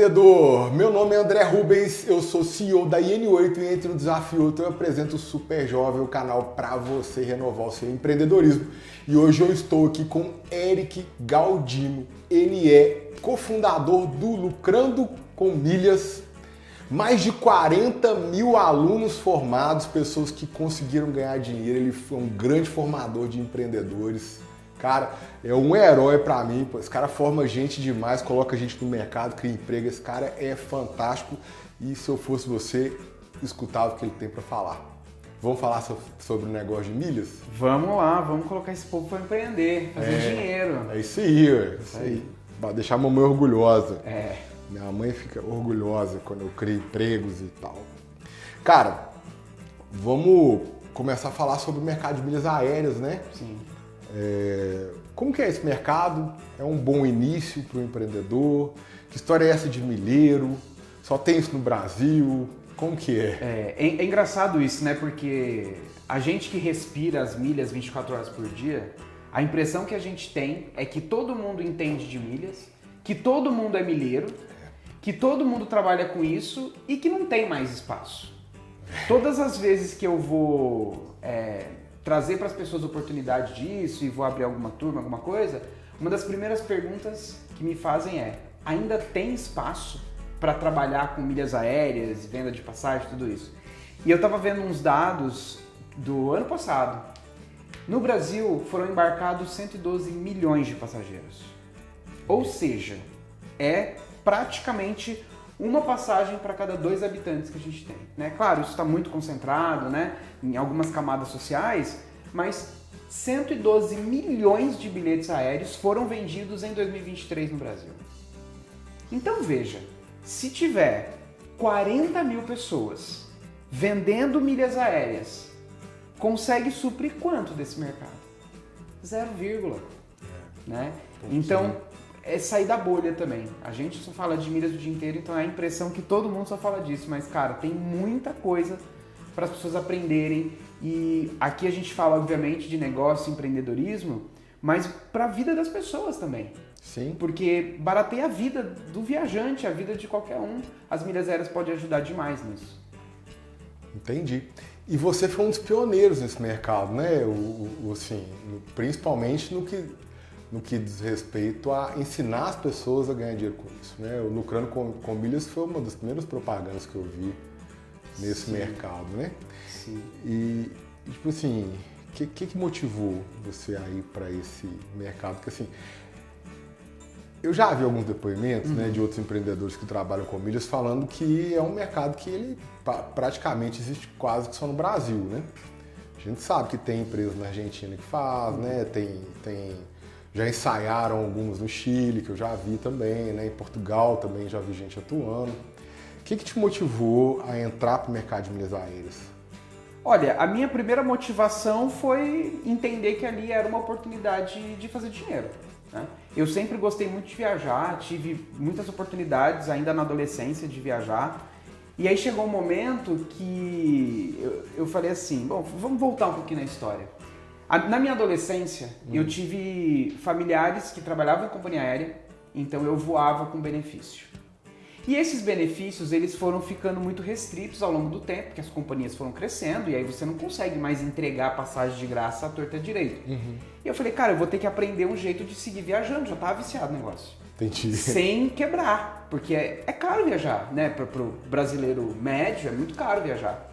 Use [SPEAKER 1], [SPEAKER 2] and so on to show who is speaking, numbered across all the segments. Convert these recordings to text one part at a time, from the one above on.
[SPEAKER 1] empreendedor! Meu nome é André Rubens, eu sou CEO da IN8 e entre um desafio outro eu apresento o Super Jovem, o canal para você renovar o seu empreendedorismo. E hoje eu estou aqui com Eric Galdino, ele é cofundador do Lucrando com Milhas, mais de 40 mil alunos formados, pessoas que conseguiram ganhar dinheiro, ele foi um grande formador de empreendedores. Cara, é um herói pra mim, pô. Esse cara forma gente demais, coloca gente no mercado, cria emprego. Esse cara é fantástico e se eu fosse você, escutava o que ele tem pra falar. Vamos falar sobre o negócio de milhas?
[SPEAKER 2] Vamos lá, vamos colocar esse povo pra empreender, fazer dinheiro.
[SPEAKER 1] É isso aí, ué. Isso aí. Vai deixar a mamãe orgulhosa.
[SPEAKER 2] É.
[SPEAKER 1] Minha mãe fica orgulhosa quando eu crio empregos e tal. Cara, vamos começar a falar sobre o mercado de milhas aéreas, né?
[SPEAKER 2] Sim.
[SPEAKER 1] Como que é esse mercado? É um bom início para o empreendedor? Que história é essa de milheiro? Só tem isso no Brasil? Como que é?
[SPEAKER 2] É engraçado isso, né? Porque a gente que respira as milhas 24 horas por dia, a impressão que a gente tem é que todo mundo entende de milhas, que todo mundo é milheiro, que todo mundo trabalha com isso e que não tem mais espaço. Todas as vezes que eu vou trazer para as pessoas oportunidade disso e vou abrir alguma turma, alguma coisa, uma das primeiras perguntas que me fazem é: ainda tem espaço para trabalhar com milhas aéreas, venda de passagem, tudo isso? E eu estava vendo uns dados do ano passado. No Brasil foram embarcados 112 milhões de passageiros. Ou seja, é praticamente uma passagem para cada 2 habitantes que a gente tem, né? Claro, isso está muito concentrado, né, em algumas camadas sociais, mas 112 milhões de bilhetes aéreos foram vendidos em 2023 no Brasil. Então veja, se tiver 40 mil pessoas vendendo milhas aéreas, consegue suprir quanto desse mercado? 0, né? Então é sair da bolha também. A gente só fala de milhas o dia inteiro, então é a impressão que todo mundo só fala disso. Mas, cara, tem muita coisa para as pessoas aprenderem. E aqui a gente fala, obviamente, de negócio, empreendedorismo, mas para a vida das pessoas também.
[SPEAKER 1] Sim.
[SPEAKER 2] Porque barateia a vida do viajante, a vida de qualquer um. As milhas aéreas podem ajudar demais nisso.
[SPEAKER 1] Entendi. E você foi um dos pioneiros nesse mercado, né? Assim, principalmente no que diz respeito a ensinar as pessoas a ganhar dinheiro com isso, né? O Lucrando com Milhas foi uma das primeiras propagandas que eu vi nesse mercado, né?
[SPEAKER 2] Sim.
[SPEAKER 1] E tipo assim, o que motivou você a ir para esse mercado? Porque assim, eu já vi alguns depoimentos, né, de outros empreendedores que trabalham com milhas falando que é um mercado que ele praticamente existe quase que só no Brasil, né? A gente sabe que tem empresas na Argentina que faz, né? Já ensaiaram alguns no Chile, que eu já vi também, né? Em Portugal também já vi gente atuando. O que te motivou a entrar para o mercado de milhas aéreas?
[SPEAKER 2] Olha, a minha primeira motivação foi entender que ali era uma oportunidade de fazer dinheiro, né? Eu sempre gostei muito de viajar, tive muitas oportunidades ainda na adolescência de viajar. E aí chegou um momento que eu falei assim, bom, vamos voltar um pouquinho na história. Na minha adolescência, eu tive familiares que trabalhavam em companhia aérea, então eu voava com benefício. E esses benefícios, eles foram ficando muito restritos ao longo do tempo, porque as companhias foram crescendo e aí você não consegue mais entregar passagem de graça à torta direito. E eu falei, cara, eu vou ter que aprender um jeito de seguir viajando, já estava viciado no negócio.
[SPEAKER 1] Entendi.
[SPEAKER 2] Sem quebrar, porque é caro viajar, né? Pro brasileiro médio é muito caro viajar.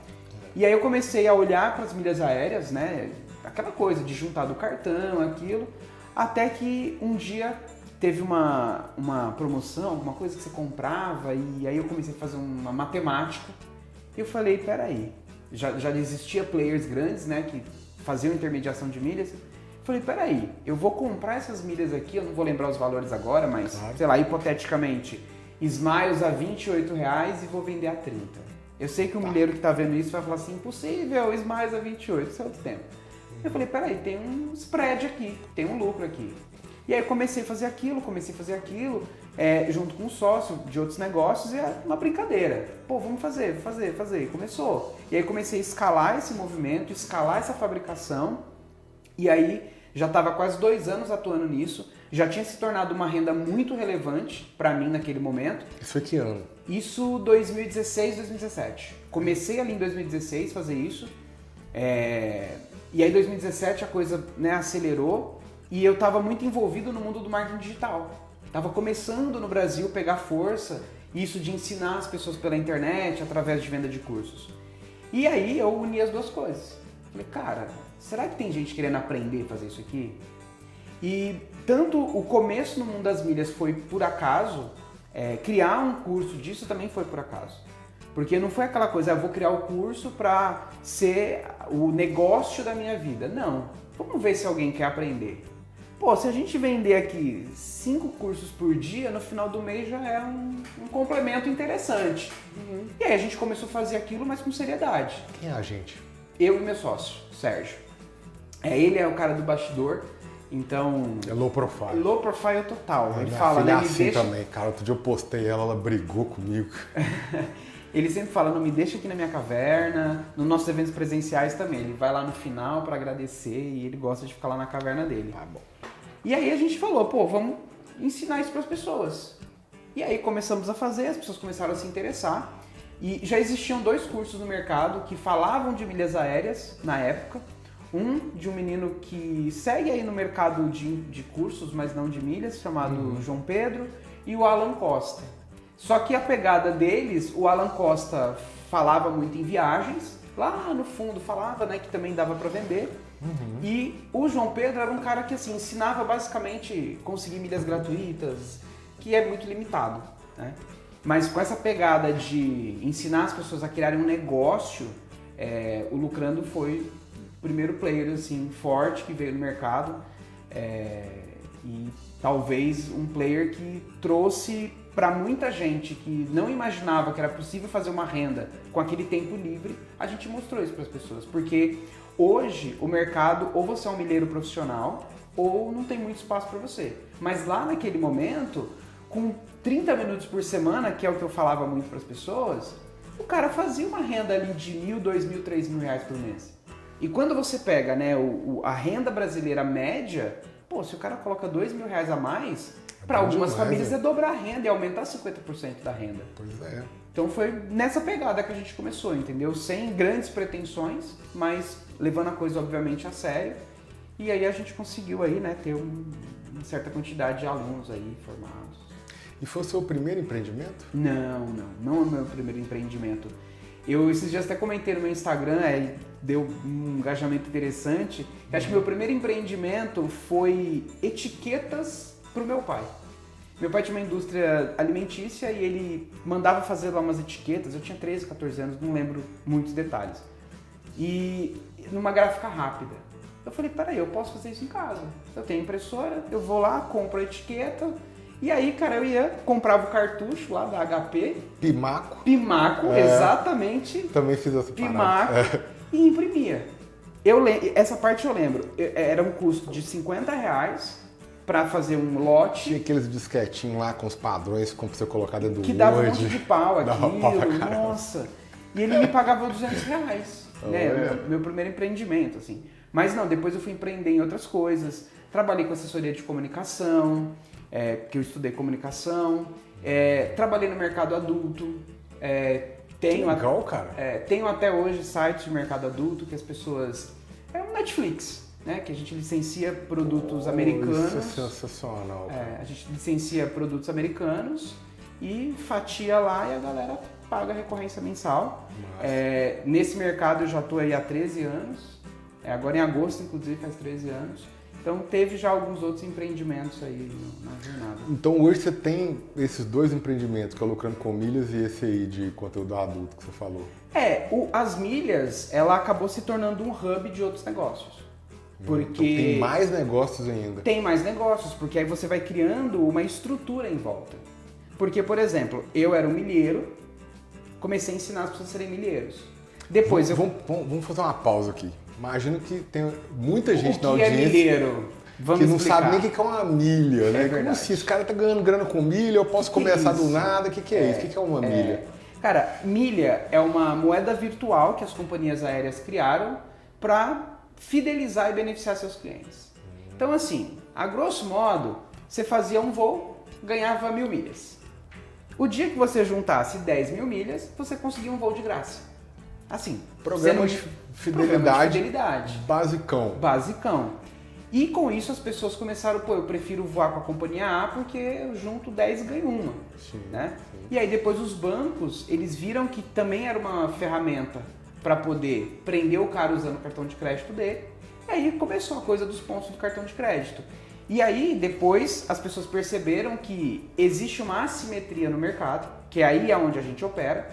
[SPEAKER 2] E aí eu comecei a olhar para as milhas aéreas, né? Aquela coisa de juntar do cartão, aquilo, até que um dia teve uma promoção, alguma coisa que você comprava, e aí eu comecei a fazer uma matemática, e eu falei, peraí, já existia players grandes, né, que faziam intermediação de milhas, eu falei, peraí, eu vou comprar essas milhas aqui, eu não vou lembrar os valores agora, mas, sei lá, hipoteticamente, Smiles a R$28 e vou vender a 30. Eu sei que o milheiro que tá vendo isso vai falar assim, impossível, Smiles a 28, isso é outro tempo. Eu falei, peraí, tem um spread aqui, tem um lucro aqui. E aí eu comecei a fazer aquilo, junto com um sócio de outros negócios, e era uma brincadeira. Pô, vamos fazer. E começou. E aí comecei a escalar esse movimento, escalar essa fabricação, e aí já estava quase 2 anos atuando nisso, já tinha se tornado uma renda muito relevante para mim naquele momento.
[SPEAKER 1] Isso foi que ano?
[SPEAKER 2] Isso 2016, 2017. Comecei ali em 2016 fazer isso. E aí em 2017 a coisa, né, acelerou e eu estava muito envolvido no mundo do marketing digital. Estava começando no Brasil pegar força, isso de ensinar as pessoas pela internet através de venda de cursos. E aí eu uni as duas coisas. Falei, cara, será que tem gente querendo aprender a fazer isso aqui? E tanto o começo no mundo das milhas foi por acaso, criar um curso disso também foi por acaso. Porque não foi aquela coisa, eu vou criar o curso para ser o negócio da minha vida. Não, vamos ver se alguém quer aprender. Pô, se a gente vender aqui 5 cursos por dia, no final do mês já é um complemento interessante. E aí a gente começou a fazer aquilo, mas com seriedade.
[SPEAKER 1] Quem é a gente?
[SPEAKER 2] Eu e meu sócio, Sérgio. Ele é o cara do bastidor, então...
[SPEAKER 1] É low profile.
[SPEAKER 2] Low profile total. Ele
[SPEAKER 1] Minha
[SPEAKER 2] fala,
[SPEAKER 1] filha
[SPEAKER 2] né,
[SPEAKER 1] é
[SPEAKER 2] me
[SPEAKER 1] assim
[SPEAKER 2] deixa...
[SPEAKER 1] também, cara. Outro dia eu postei ela brigou comigo.
[SPEAKER 2] Ele sempre fala, não me deixa aqui na minha caverna. Nos nossos eventos presenciais também. Ele vai lá no final para agradecer e ele gosta de ficar lá na caverna dele.
[SPEAKER 1] Tá bom.
[SPEAKER 2] E aí a gente falou, pô, vamos ensinar isso para as pessoas. E aí começamos a fazer, as pessoas começaram a se interessar. E já existiam 2 cursos no mercado que falavam de milhas aéreas na época. Um de um menino que segue aí no mercado de cursos, mas não de milhas, chamado João Pedro, e o Alan Costa. Só que a pegada deles, o Alan Costa falava muito em viagens, lá no fundo falava, né, que também dava para vender. E o João Pedro era um cara que assim, ensinava basicamente conseguir milhas gratuitas, que é muito limitado, né? Mas com essa pegada de ensinar as pessoas a criarem um negócio, o Lucrando foi o primeiro player assim, forte que veio no mercado e talvez um player que trouxe para muita gente que não imaginava que era possível fazer uma renda com aquele tempo livre, a gente mostrou isso para as pessoas, porque hoje o mercado, ou você é um milheiro profissional, ou não tem muito espaço para você. Mas lá naquele momento, com 30 minutos por semana, que é o que eu falava muito para as pessoas, o cara fazia uma renda ali de R$1.000, R$2.000, R$3.000 por mês. E quando você pega, né, a renda brasileira média, pô, se o cara coloca R$2.000 a mais, para algumas famílias é dobrar a renda e aumentar 50% da renda.
[SPEAKER 1] Pois é.
[SPEAKER 2] Então foi nessa pegada que a gente começou, entendeu? Sem grandes pretensões, mas levando a coisa obviamente a sério. E aí a gente conseguiu aí, né, ter uma certa quantidade de alunos aí formados.
[SPEAKER 1] E foi o seu primeiro empreendimento?
[SPEAKER 2] Não é o meu primeiro empreendimento. Eu esses dias até comentei no meu Instagram, deu um engajamento interessante. Eu acho que meu primeiro empreendimento foi etiquetas para o meu pai. Meu pai tinha uma indústria alimentícia e ele mandava fazer lá umas etiquetas. Eu tinha 13, 14 anos, não lembro muitos detalhes. E numa gráfica rápida. Eu falei, peraí, eu posso fazer isso em casa. Eu tenho impressora, eu vou lá, compro a etiqueta. E aí, cara, eu comprava o cartucho lá da HP.
[SPEAKER 1] Pimaco.
[SPEAKER 2] Exatamente.
[SPEAKER 1] Também fiz essa
[SPEAKER 2] Pimaco. E imprimia. Essa parte eu lembro. Era um custo de R$50 para fazer um lote.
[SPEAKER 1] Tinha aqueles disquetinhos lá com os padrões como você colocar dentro do Word.
[SPEAKER 2] Que dava um monte de pau aquilo.
[SPEAKER 1] Pau pra caramba.
[SPEAKER 2] Nossa. E ele me pagava R$200. Né? Meu primeiro empreendimento, assim. Mas não, depois eu fui empreender em outras coisas. Trabalhei com assessoria de comunicação, porque eu estudei comunicação. Trabalhei no mercado adulto.
[SPEAKER 1] Legal, cara.
[SPEAKER 2] Tenho até hoje sites de mercado adulto que as pessoas... É um Netflix, né? Que a gente licencia produtos americanos.
[SPEAKER 1] Isso é sensacional.
[SPEAKER 2] A gente licencia produtos americanos e fatia lá e a galera paga a recorrência mensal. Nesse mercado eu já estou aí há 13 anos. Agora em agosto, inclusive, faz 13 anos. Então teve já alguns outros empreendimentos aí na jornada.
[SPEAKER 1] Então hoje você tem esses 2 empreendimentos, que é o Lucrando com Milhas e esse aí de conteúdo adulto que você falou.
[SPEAKER 2] As milhas, ela acabou se tornando um hub de outros negócios. Porque
[SPEAKER 1] então tem mais negócios ainda.
[SPEAKER 2] Tem mais negócios, porque aí você vai criando uma estrutura em volta. Porque, por exemplo, eu era um milheiro, comecei a ensinar as pessoas a serem milheiros. Depois
[SPEAKER 1] Vamos fazer uma pausa aqui. Imagino que tem muita gente na
[SPEAKER 2] audiência... O que é milheiro?
[SPEAKER 1] Vamos que não explicar. Sabe nem o que é uma milha, né? Como assim? Esse cara tá ganhando grana com milha, eu posso começar do nada, o que é isso? O que é uma milha?
[SPEAKER 2] Cara, milha é uma moeda virtual que as companhias aéreas criaram para fidelizar e beneficiar seus clientes. Então, assim, a grosso modo, você fazia um voo, ganhava 1.000 milhas. O dia que você juntasse 10.000 milhas, você conseguia um voo de graça. Assim,
[SPEAKER 1] Programa de fidelidade basicão.
[SPEAKER 2] Basicão. E com isso as pessoas começaram, eu prefiro voar com a companhia A porque eu junto 10 e ganho uma.
[SPEAKER 1] Sim,
[SPEAKER 2] né?
[SPEAKER 1] sim.
[SPEAKER 2] E aí depois os bancos, eles viram que também era uma ferramenta para poder prender o cara usando o cartão de crédito dele. E aí começou a coisa dos pontos do cartão de crédito. E aí depois as pessoas perceberam que existe uma assimetria no mercado, que é aí onde a gente opera,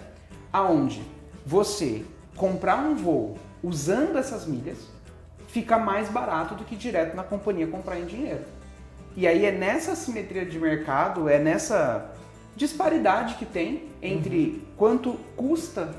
[SPEAKER 2] aonde você comprar um voo usando essas milhas fica mais barato do que direto na companhia comprar em dinheiro. E aí é nessa assimetria de mercado, é nessa disparidade que tem entre quanto custa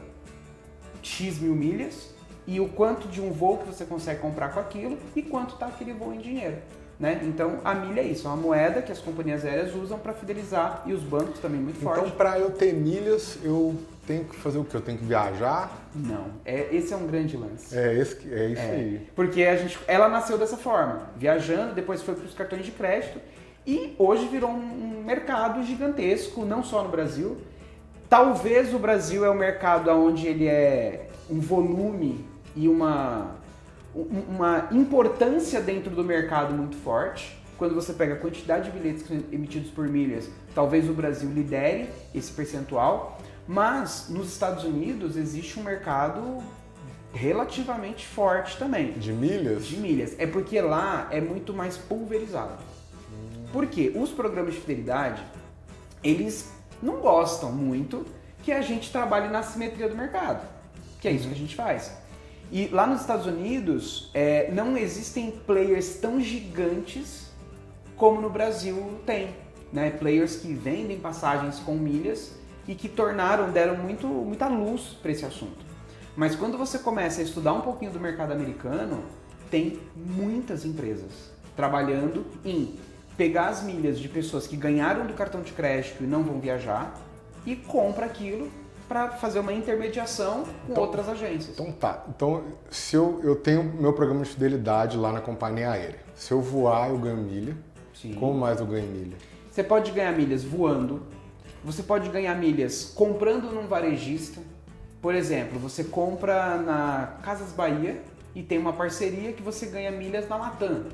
[SPEAKER 2] X mil milhas e o quanto de um voo que você consegue comprar com aquilo e quanto está aquele voo em dinheiro. Né? Então a milha é isso, é uma moeda que as companhias aéreas usam para fidelizar e os bancos também muito forte.
[SPEAKER 1] Então para eu ter milhas, eu tenho que fazer o quê? Eu tenho que viajar?
[SPEAKER 2] Não, esse é um grande lance.
[SPEAKER 1] É isso aí.
[SPEAKER 2] Porque ela nasceu dessa forma, viajando, depois foi para os cartões de crédito e hoje virou um mercado gigantesco, não só no Brasil. Talvez o Brasil é o mercado onde ele é um volume e uma importância dentro do mercado muito forte. Quando você pega a quantidade de bilhetes emitidos por milhas, talvez o Brasil lidere esse percentual. Mas nos Estados Unidos existe um mercado relativamente forte também.
[SPEAKER 1] De milhas?
[SPEAKER 2] De milhas. É porque lá é muito mais pulverizado. Por quê? Os programas de fidelidade, eles não gostam muito que a gente trabalhe na simetria do mercado. Que é isso que a gente faz. E lá nos Estados Unidos, não existem players tão gigantes como no Brasil tem. Né? Players que vendem passagens com milhas e que deram muita luz para esse assunto. Mas quando você começa a estudar um pouquinho do mercado americano, tem muitas empresas trabalhando em pegar as milhas de pessoas que ganharam do cartão de crédito e não vão viajar e compra aquilo para fazer uma intermediação com outras agências.
[SPEAKER 1] Então tá. Então, se eu tenho meu programa de fidelidade lá na companhia aérea, se eu voar, eu ganho milha.
[SPEAKER 2] Sim.
[SPEAKER 1] Como mais eu ganho milha?
[SPEAKER 2] Você pode ganhar milhas voando, você pode ganhar milhas comprando num varejista. Por exemplo, você compra na Casas Bahia e tem uma parceria que você ganha milhas na Latam,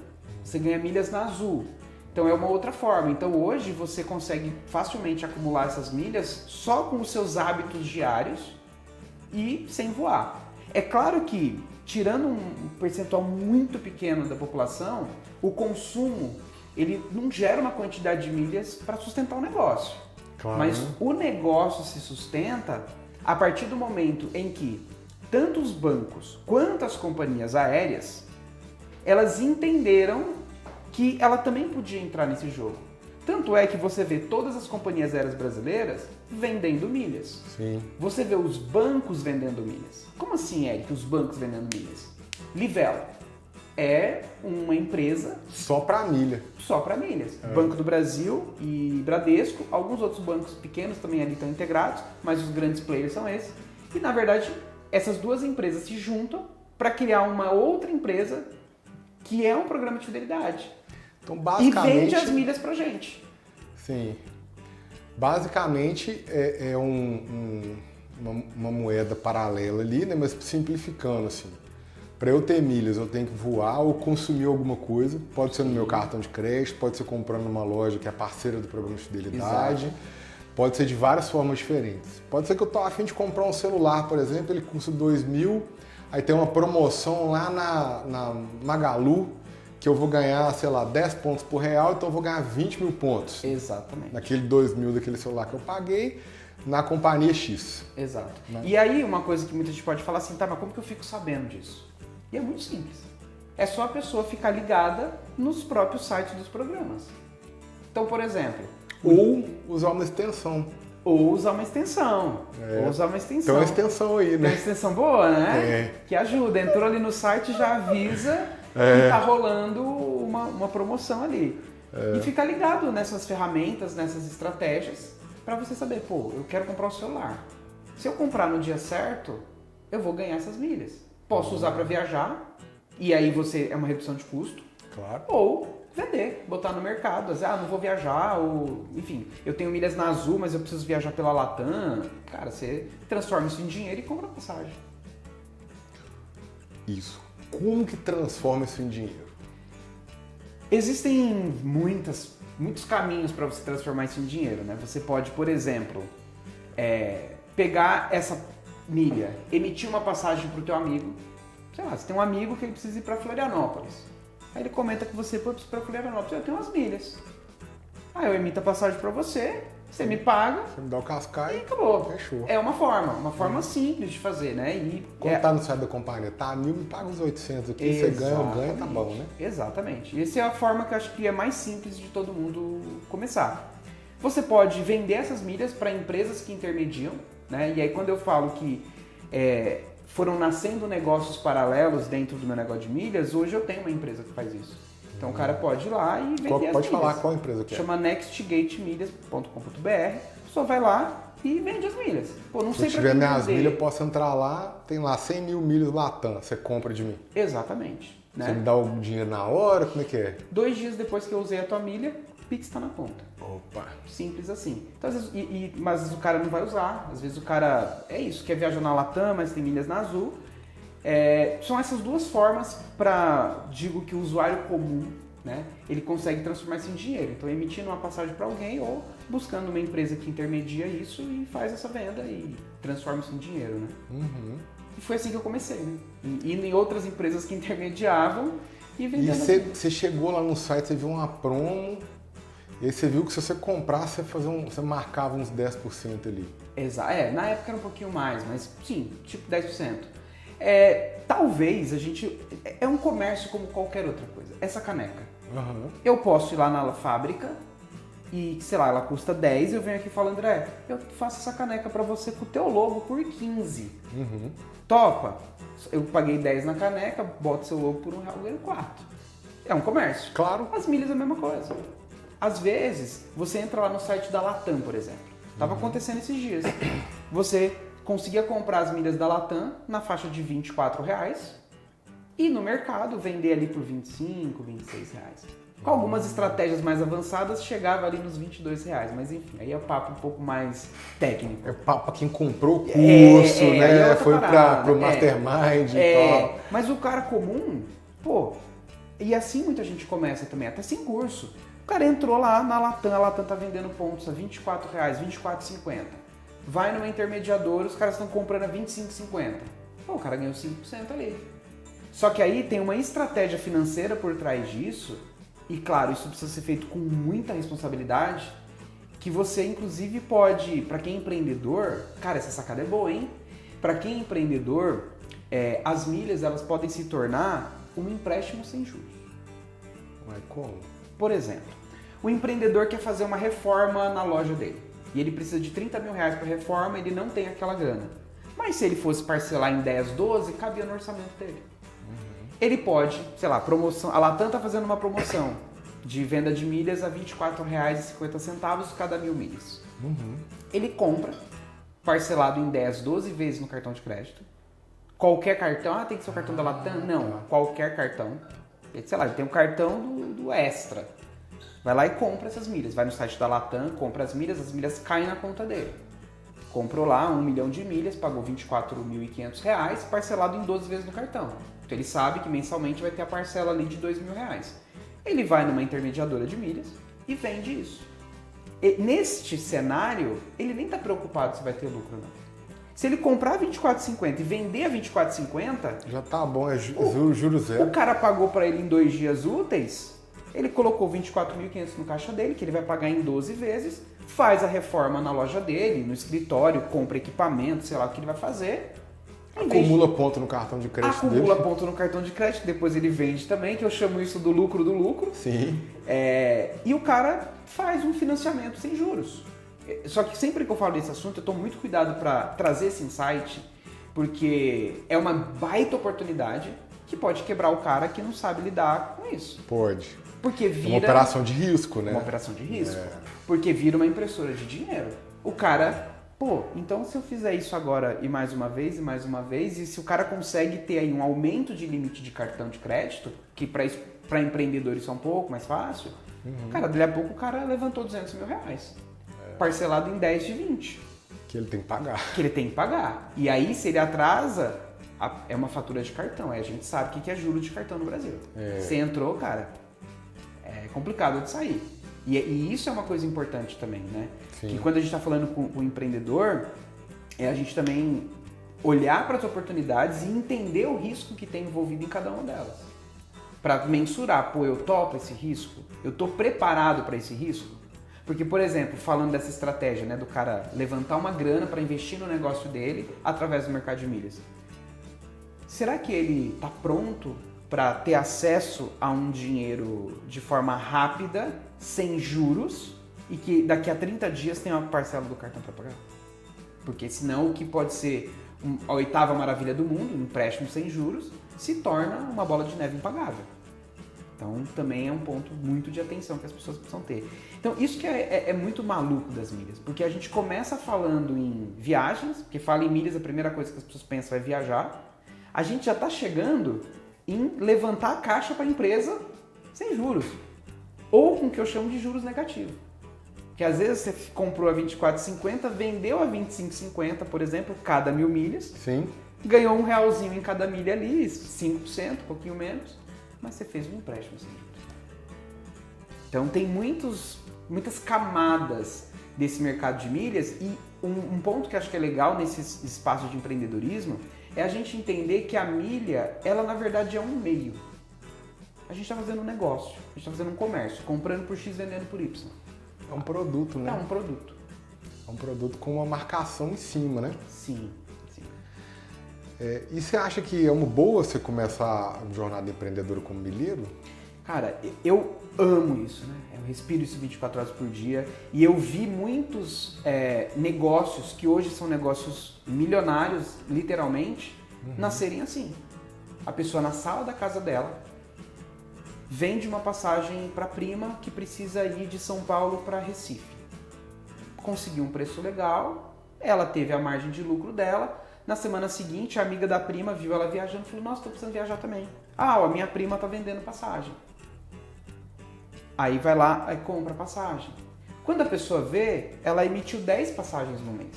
[SPEAKER 2] você ganha milhas na Azul. Então é uma outra forma. Então hoje você consegue facilmente acumular essas milhas só com os seus hábitos diários e sem voar. É claro que, tirando um percentual muito pequeno da população, o consumo ele não gera uma quantidade de milhas para sustentar o negócio.
[SPEAKER 1] Claro.
[SPEAKER 2] Mas o negócio se sustenta a partir do momento em que tanto os bancos quanto as companhias aéreas elas entenderam que ela também podia entrar nesse jogo. Tanto é que você vê todas as companhias aéreas brasileiras vendendo milhas.
[SPEAKER 1] Sim.
[SPEAKER 2] Você vê os bancos vendendo milhas. Como assim, Eric, os bancos vendendo milhas? Livelo é uma empresa
[SPEAKER 1] só para milha.
[SPEAKER 2] Só para milhas. Banco do Brasil e Bradesco, alguns outros bancos pequenos também ali estão integrados, mas os grandes players são esses. E na verdade, essas duas empresas se juntam para criar uma outra empresa que é um programa de fidelidade.
[SPEAKER 1] Então, basicamente,
[SPEAKER 2] e vende as milhas pra gente.
[SPEAKER 1] Sim. Basicamente é uma moeda paralela ali, né? Mas simplificando assim. Para eu ter milhas, eu tenho que voar ou consumir alguma coisa. Pode ser no meu cartão de crédito, pode ser comprando numa loja que é parceira do programa de fidelidade.
[SPEAKER 2] Exato.
[SPEAKER 1] Pode ser de várias formas diferentes. Pode ser que eu tô a fim de comprar um celular, por exemplo, ele custa 2.000, aí tem uma promoção lá na Magalu, que eu vou ganhar, sei lá, 10 pontos por real, então eu vou ganhar 20 mil pontos.
[SPEAKER 2] Exatamente.
[SPEAKER 1] Naquele 2.000 daquele celular que eu paguei, na companhia X.
[SPEAKER 2] Exato.
[SPEAKER 1] Né?
[SPEAKER 2] E aí, uma coisa que muita gente pode falar assim, tá, mas como que eu fico sabendo disso? E é muito simples. É só a pessoa ficar ligada nos próprios sites dos programas. Então, por exemplo...
[SPEAKER 1] Ou usar uma extensão.
[SPEAKER 2] Ou usar uma extensão. Ou usar uma extensão.
[SPEAKER 1] Tem uma extensão aí, né?
[SPEAKER 2] Tem uma extensão boa, né? Que ajuda. Entrou ali no site, já avisa que tá rolando uma promoção ali. E fica ligado nessas ferramentas, nessas estratégias, para você saber, eu quero comprar um celular. Se eu comprar no dia certo, eu vou ganhar essas milhas. Posso usar para viajar, e aí é uma redução de custo.
[SPEAKER 1] Claro.
[SPEAKER 2] Ou vender, botar no mercado. Não vou viajar, ou enfim, eu tenho milhas na Azul, mas eu preciso viajar pela Latam. Cara, você transforma isso em dinheiro e compra passagem.
[SPEAKER 1] Isso. Como que transforma isso em dinheiro?
[SPEAKER 2] Existem muitos caminhos para você transformar isso em dinheiro, né? Você pode, por exemplo, pegar essa milha, emitir uma passagem para o teu amigo. Sei lá, você tem um amigo que ele precisa ir para Florianópolis. Aí ele comenta que você precisa ir para Florianópolis, eu tenho umas milhas. Aí eu emito a passagem para você, você me paga.
[SPEAKER 1] Você me dá o cascai
[SPEAKER 2] e acabou.
[SPEAKER 1] Fechou.
[SPEAKER 2] É uma forma simples de fazer, né? E
[SPEAKER 1] quando tá no site da companhia, tá 1.000, me paga uns 800 aqui, você ganha, eu ganho, tá bom, né?
[SPEAKER 2] Exatamente. E essa é a forma que eu acho que é mais simples de todo mundo começar. Você pode vender essas milhas para empresas que intermediam, né? E aí quando eu falo que foram nascendo negócios paralelos dentro do meu negócio de milhas, hoje eu tenho uma empresa que faz isso. Então o cara pode ir lá e vender as milhas.
[SPEAKER 1] Pode falar qual empresa que é?
[SPEAKER 2] Chama nextgatemilhas.com.br. A pessoa vai lá e vende as milhas. Pô, não sei
[SPEAKER 1] Se eu
[SPEAKER 2] pra
[SPEAKER 1] tiver
[SPEAKER 2] quem
[SPEAKER 1] minhas
[SPEAKER 2] vender.
[SPEAKER 1] milhas, eu posso entrar lá, tem lá 100 mil milhas Latam, você compra de mim.
[SPEAKER 2] Exatamente. Né?
[SPEAKER 1] Você me dá o dinheiro na hora, como é que é?
[SPEAKER 2] 2 dias depois que eu usei a tua milha, o Pix está na conta.
[SPEAKER 1] Opa!
[SPEAKER 2] Simples assim. Então, às vezes, mas às vezes o cara não vai usar. Às vezes o cara, quer viajar na Latam, mas tem milhas na Azul. São essas duas formas para, digo que o usuário comum, né, ele consegue transformar isso em dinheiro. Então, emitindo uma passagem para alguém ou buscando uma empresa que intermedia isso e faz essa venda e transforma isso em dinheiro, né?
[SPEAKER 1] Uhum.
[SPEAKER 2] E foi assim que eu comecei, né? Indo em outras empresas que intermediavam e vendendo.
[SPEAKER 1] E você chegou lá no site, você viu uma promo, e aí você viu que se você comprasse, você marcava uns 10% ali.
[SPEAKER 2] Exato. Na época era um pouquinho mais, mas sim, tipo 10%. Talvez a gente... É um comércio como qualquer outra coisa. Essa caneca.
[SPEAKER 1] Uhum.
[SPEAKER 2] Eu posso ir lá na fábrica e, sei lá, ela custa 10 e eu venho aqui e falo, André, eu faço essa caneca pra você com o teu logo por 15.
[SPEAKER 1] Uhum.
[SPEAKER 2] Topa? Eu paguei 10 na caneca, boto seu logo por R$1, eu ganho 4. É um comércio.
[SPEAKER 1] Claro.
[SPEAKER 2] As milhas é a mesma coisa. Às vezes, você entra lá no site da Latam, por exemplo. Estava acontecendo esses dias. Você conseguia comprar as milhas da Latam na faixa de R$24 e no mercado vender ali por R$25, R$26. Com algumas estratégias mais avançadas, chegava ali nos R$22. Mas enfim, aí é um papo um pouco mais técnico.
[SPEAKER 1] É papo pra quem comprou o curso, né? Foi pro Mastermind e tal.
[SPEAKER 2] Mas o cara comum, e assim muita gente começa também, até sem curso. O cara entrou lá na Latam, a Latam tá vendendo pontos a R$24, R$24,50. Vai numa intermediadora, os caras estão comprando a R$25,50. O cara ganhou 5% ali. Só que aí tem uma estratégia financeira por trás disso, e claro, isso precisa ser feito com muita responsabilidade, que você inclusive pode, para quem é empreendedor, cara, essa sacada é boa, hein? Para quem é empreendedor, as milhas elas podem se tornar um empréstimo sem juros.
[SPEAKER 1] Mas como?
[SPEAKER 2] Por exemplo, o empreendedor quer fazer uma reforma na loja dele e ele precisa de R$30 mil para reforma, ele não tem aquela grana. Mas se ele fosse parcelar em 10, 12, cabia no orçamento dele. Ele pode, sei lá, promoção. A Latam está fazendo uma promoção de venda de milhas a R$24,50 cada 1.000 milhas.
[SPEAKER 1] Uhum.
[SPEAKER 2] Ele compra, parcelado em 10, 12 vezes no cartão de crédito. Qualquer cartão, tem que ser o cartão da Latam? Não, qualquer cartão. Sei lá, ele tem um cartão do Extra. Vai lá e compra essas milhas. Vai no site da Latam, compra as milhas caem na conta dele. Comprou lá 1 milhão de milhas, pagou R$24.500, parcelado em 12 vezes no cartão. Então ele sabe que mensalmente vai ter a parcela ali de R$2.000. Ele vai numa intermediadora de milhas e vende isso. E neste cenário, ele nem está preocupado se vai ter lucro ou não. Se ele comprar R$24,50 e vender a R$24,50...
[SPEAKER 1] Já tá bom, é juro zero.
[SPEAKER 2] O cara pagou para ele em 2 dias úteis, ele colocou R$24.500 no caixa dele, que ele vai pagar em 12 vezes, faz a reforma na loja dele, no escritório, compra equipamento, sei lá o que ele vai fazer.
[SPEAKER 1] Acumula ponto no cartão de crédito dele.
[SPEAKER 2] Acumula ponto no cartão de crédito, depois ele vende também, que eu chamo isso do lucro do lucro.
[SPEAKER 1] Sim.
[SPEAKER 2] E o cara faz um financiamento sem juros. Só que sempre que eu falo desse assunto, eu tomo muito cuidado para trazer esse insight, porque é uma baita oportunidade que pode quebrar o cara que não sabe lidar com isso.
[SPEAKER 1] Pode.
[SPEAKER 2] Porque vira...
[SPEAKER 1] Uma operação de risco, né?
[SPEAKER 2] Uma operação de risco. Porque vira uma impressora de dinheiro. O cara... então se eu fizer isso agora e mais uma vez, e se o cara consegue ter aí um aumento de limite de cartão de crédito, que para para empreendedores isso é um pouco mais fácil. Cara, dali a pouco o cara levantou 200 mil reais. Parcelado em 10 de 20.
[SPEAKER 1] Que ele tem que pagar.
[SPEAKER 2] Que ele tem que pagar. E aí, se ele atrasa, é uma fatura de cartão. Aí a gente sabe o que é juros de cartão no Brasil. Você entrou, cara, é complicado de sair. E isso é uma coisa importante também, né?
[SPEAKER 1] Sim.
[SPEAKER 2] Que quando a gente está falando com o empreendedor, é a gente também olhar para as oportunidades e entender o risco que tem envolvido em cada uma delas. Para mensurar, pô, eu topo esse risco? Eu estou preparado para esse risco? Porque, por exemplo, falando dessa estratégia, né, do cara levantar uma grana para investir no negócio dele através do mercado de milhas. Será que ele está pronto para ter acesso a um dinheiro de forma rápida, sem juros, e que daqui a 30 dias tem uma parcela do cartão para pagar? Porque senão o que pode ser a oitava maravilha do mundo, um empréstimo sem juros, se torna uma bola de neve impagável. Então também é um ponto muito de atenção que as pessoas precisam ter. Então isso que é muito maluco das milhas, porque a gente começa falando em viagens, porque fala em milhas, a primeira coisa que as pessoas pensam é viajar. A gente já está chegando em levantar a caixa para a empresa sem juros, ou com o que eu chamo de juros negativos. Que às vezes você comprou a 24,50, vendeu a 25,50, por exemplo, cada 1.000 milhas.
[SPEAKER 1] Sim.
[SPEAKER 2] Ganhou um realzinho em cada milha ali, 5%, um pouquinho menos, mas você fez um empréstimo sem juros. Então tem muitas camadas desse mercado de milhas e um ponto que acho que é legal nesses espaços de empreendedorismo é a gente entender que a milha, ela na verdade é um meio. A gente está fazendo um negócio, a gente está fazendo um comércio, comprando por X, vendendo por Y.
[SPEAKER 1] É um produto, né?
[SPEAKER 2] É um produto.
[SPEAKER 1] É um produto com uma marcação em cima, né?
[SPEAKER 2] Sim.
[SPEAKER 1] E você acha que é uma boa você começar uma jornada empreendedora como milheiro?
[SPEAKER 2] Cara, eu amo isso, né? Eu respiro isso 24 horas por dia e eu vi muitos negócios que hoje são negócios milionários, literalmente, nascerem assim. A pessoa na sala da casa dela vende uma passagem para a prima que precisa ir de São Paulo para Recife. Conseguiu um preço legal, ela teve a margem de lucro dela. Na semana seguinte, a amiga da prima viu ela viajando e falou: nossa, tô precisando viajar também. Ah, a minha prima tá vendendo passagem. Aí vai lá e compra a passagem. Quando a pessoa vê, ela emitiu 10 passagens no mês.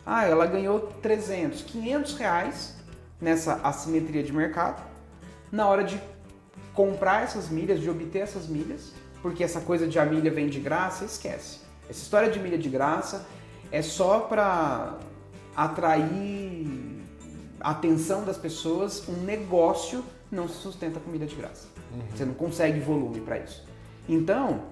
[SPEAKER 2] Ah, ela ganhou 300, 500 reais nessa assimetria de mercado na hora de comprar essas milhas, de obter essas milhas, porque essa coisa de a milha vem de graça, esquece. Essa história de milha de graça é só para atrair a atenção das pessoas. Um negócio não se sustenta com milha de graça. Você não consegue volume para isso. Então,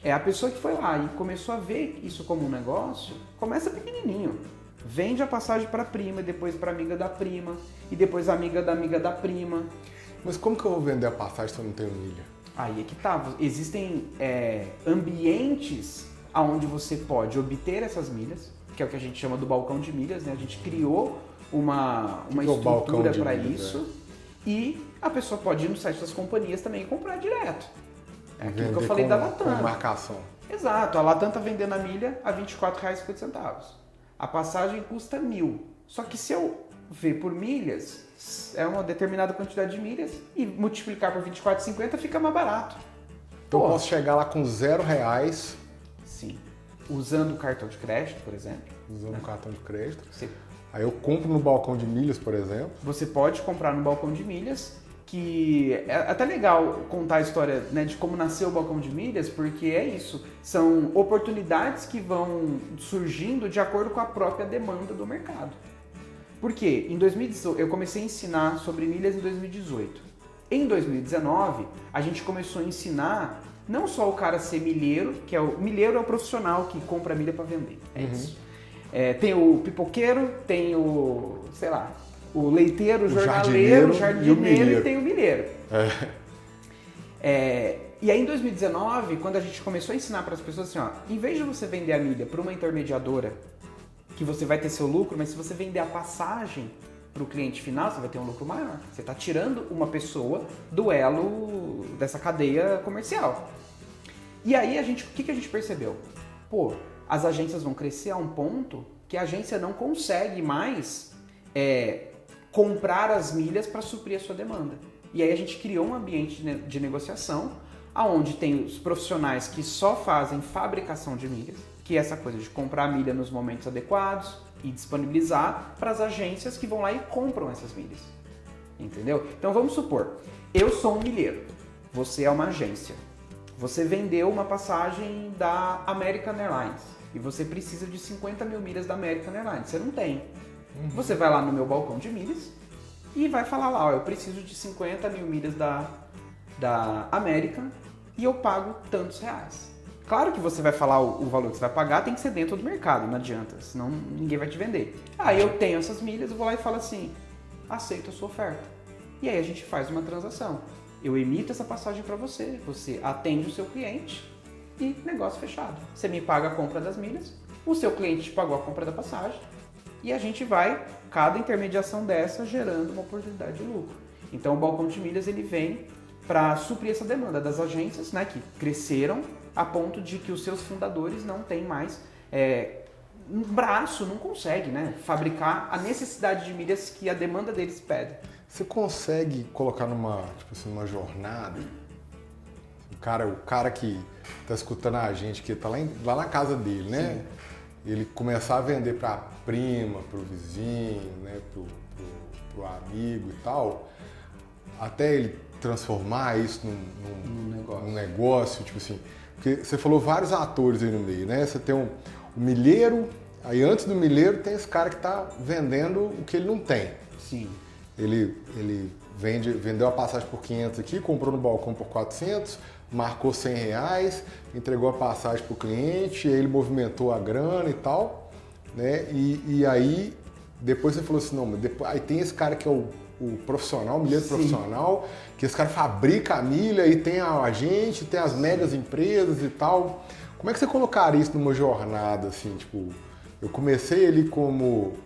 [SPEAKER 2] a pessoa que foi lá e começou a ver isso como um negócio, começa pequenininho. Vende a passagem para a prima, e depois para a amiga da prima, e depois a amiga da prima.
[SPEAKER 1] Mas como que eu vou vender a passagem se eu não tenho milha?
[SPEAKER 2] Aí é que tá. Existem ambientes onde você pode obter essas milhas, que é o que a gente chama do balcão de milhas, né? A gente criou uma estrutura para isso e a pessoa pode ir no site das companhias também e comprar direto. É aquilo que eu falei da Latam.
[SPEAKER 1] Com marcação.
[SPEAKER 2] Exato. A Latam tá vendendo a milha a R$ 24,50. A passagem custa 1.000. Só que se eu ver por milhas, é uma determinada quantidade de milhas e multiplicar por 24,50 fica mais barato.
[SPEAKER 1] Então eu posso chegar lá com R$0.
[SPEAKER 2] Sim. Usando o cartão de crédito, por exemplo.
[SPEAKER 1] Usando o cartão de crédito.
[SPEAKER 2] Sim.
[SPEAKER 1] Aí eu compro no balcão de milhas, por exemplo.
[SPEAKER 2] Você pode comprar no balcão de milhas, que é até legal contar a história, né, de como nasceu o balcão de milhas, porque é isso. São oportunidades que vão surgindo de acordo com a própria demanda do mercado. Por quê? Em 2018, eu comecei a ensinar sobre milhas em 2018. Em 2019, a gente começou a ensinar não só o cara ser milheiro, que milheiro é o profissional que compra milha para vender. É isso. Tem o pipoqueiro, tem o, sei lá, o leiteiro, o jornaleiro, o jardineiro e tem o milheiro. E aí em 2019, quando a gente começou a ensinar para as pessoas assim, ó, em vez de você vender a milha para uma intermediadora, que você vai ter seu lucro, mas se você vender a passagem para o cliente final, você vai ter um lucro maior. Você está tirando uma pessoa do elo dessa cadeia comercial. E aí o que a gente percebeu? Pô, as agências vão crescer a um ponto que a agência não consegue mais comprar as milhas para suprir a sua demanda. E aí a gente criou um ambiente de negociação, onde tem os profissionais que só fazem fabricação de milhas, que é essa coisa de comprar milha nos momentos adequados e disponibilizar para as agências que vão lá e compram essas milhas. Entendeu? Então vamos supor, eu sou um milheiro, você é uma agência. Você vendeu uma passagem da American Airlines e você precisa de 50 mil milhas da American Airlines. Você não tem. Você vai lá no meu balcão de milhas e vai falar lá, ó, eu preciso de 50 mil milhas da American e eu pago tantos reais. Claro que você vai falar o valor que você vai pagar, tem que ser dentro do mercado, não adianta, senão ninguém vai te vender. Aí eu tenho essas milhas, eu vou lá e falo assim, aceito a sua oferta. E aí a gente faz uma transação. Eu emito essa passagem para você, você atende o seu cliente e negócio fechado. Você me paga a compra das milhas, o seu cliente te pagou a compra da passagem e a gente vai, cada intermediação dessa, gerando uma oportunidade de lucro. Então o balcão de milhas ele vem para suprir essa demanda das agências, né, que cresceram a ponto de que os seus fundadores não têm mais um braço, não consegue, né, fabricar a necessidade de milhas que a demanda deles pede.
[SPEAKER 1] Você consegue colocar numa uma jornada, o cara que está escutando a gente, que está lá na casa dele, né? Sim. Ele começar a vender para a prima, para o vizinho, né, pro amigo e tal, até ele transformar isso num negócio, tipo assim, porque você falou vários atores aí no meio, né? Você tem o milheiro, aí antes do milheiro tem esse cara que está vendendo o que ele não tem.
[SPEAKER 2] Sim.
[SPEAKER 1] Ele vendeu a passagem por 500 aqui, comprou no balcão por 400, marcou 100 reais, entregou a passagem para o cliente, aí ele movimentou a grana e tal, né? E aí depois você falou assim, não, mas depois, aí tem esse cara que é o profissional, o milheiro profissional, que esse cara fabrica a milha e tem a agente, tem as megas empresas e tal. Como é que você colocaria isso numa jornada, assim, tipo, eu comecei ali como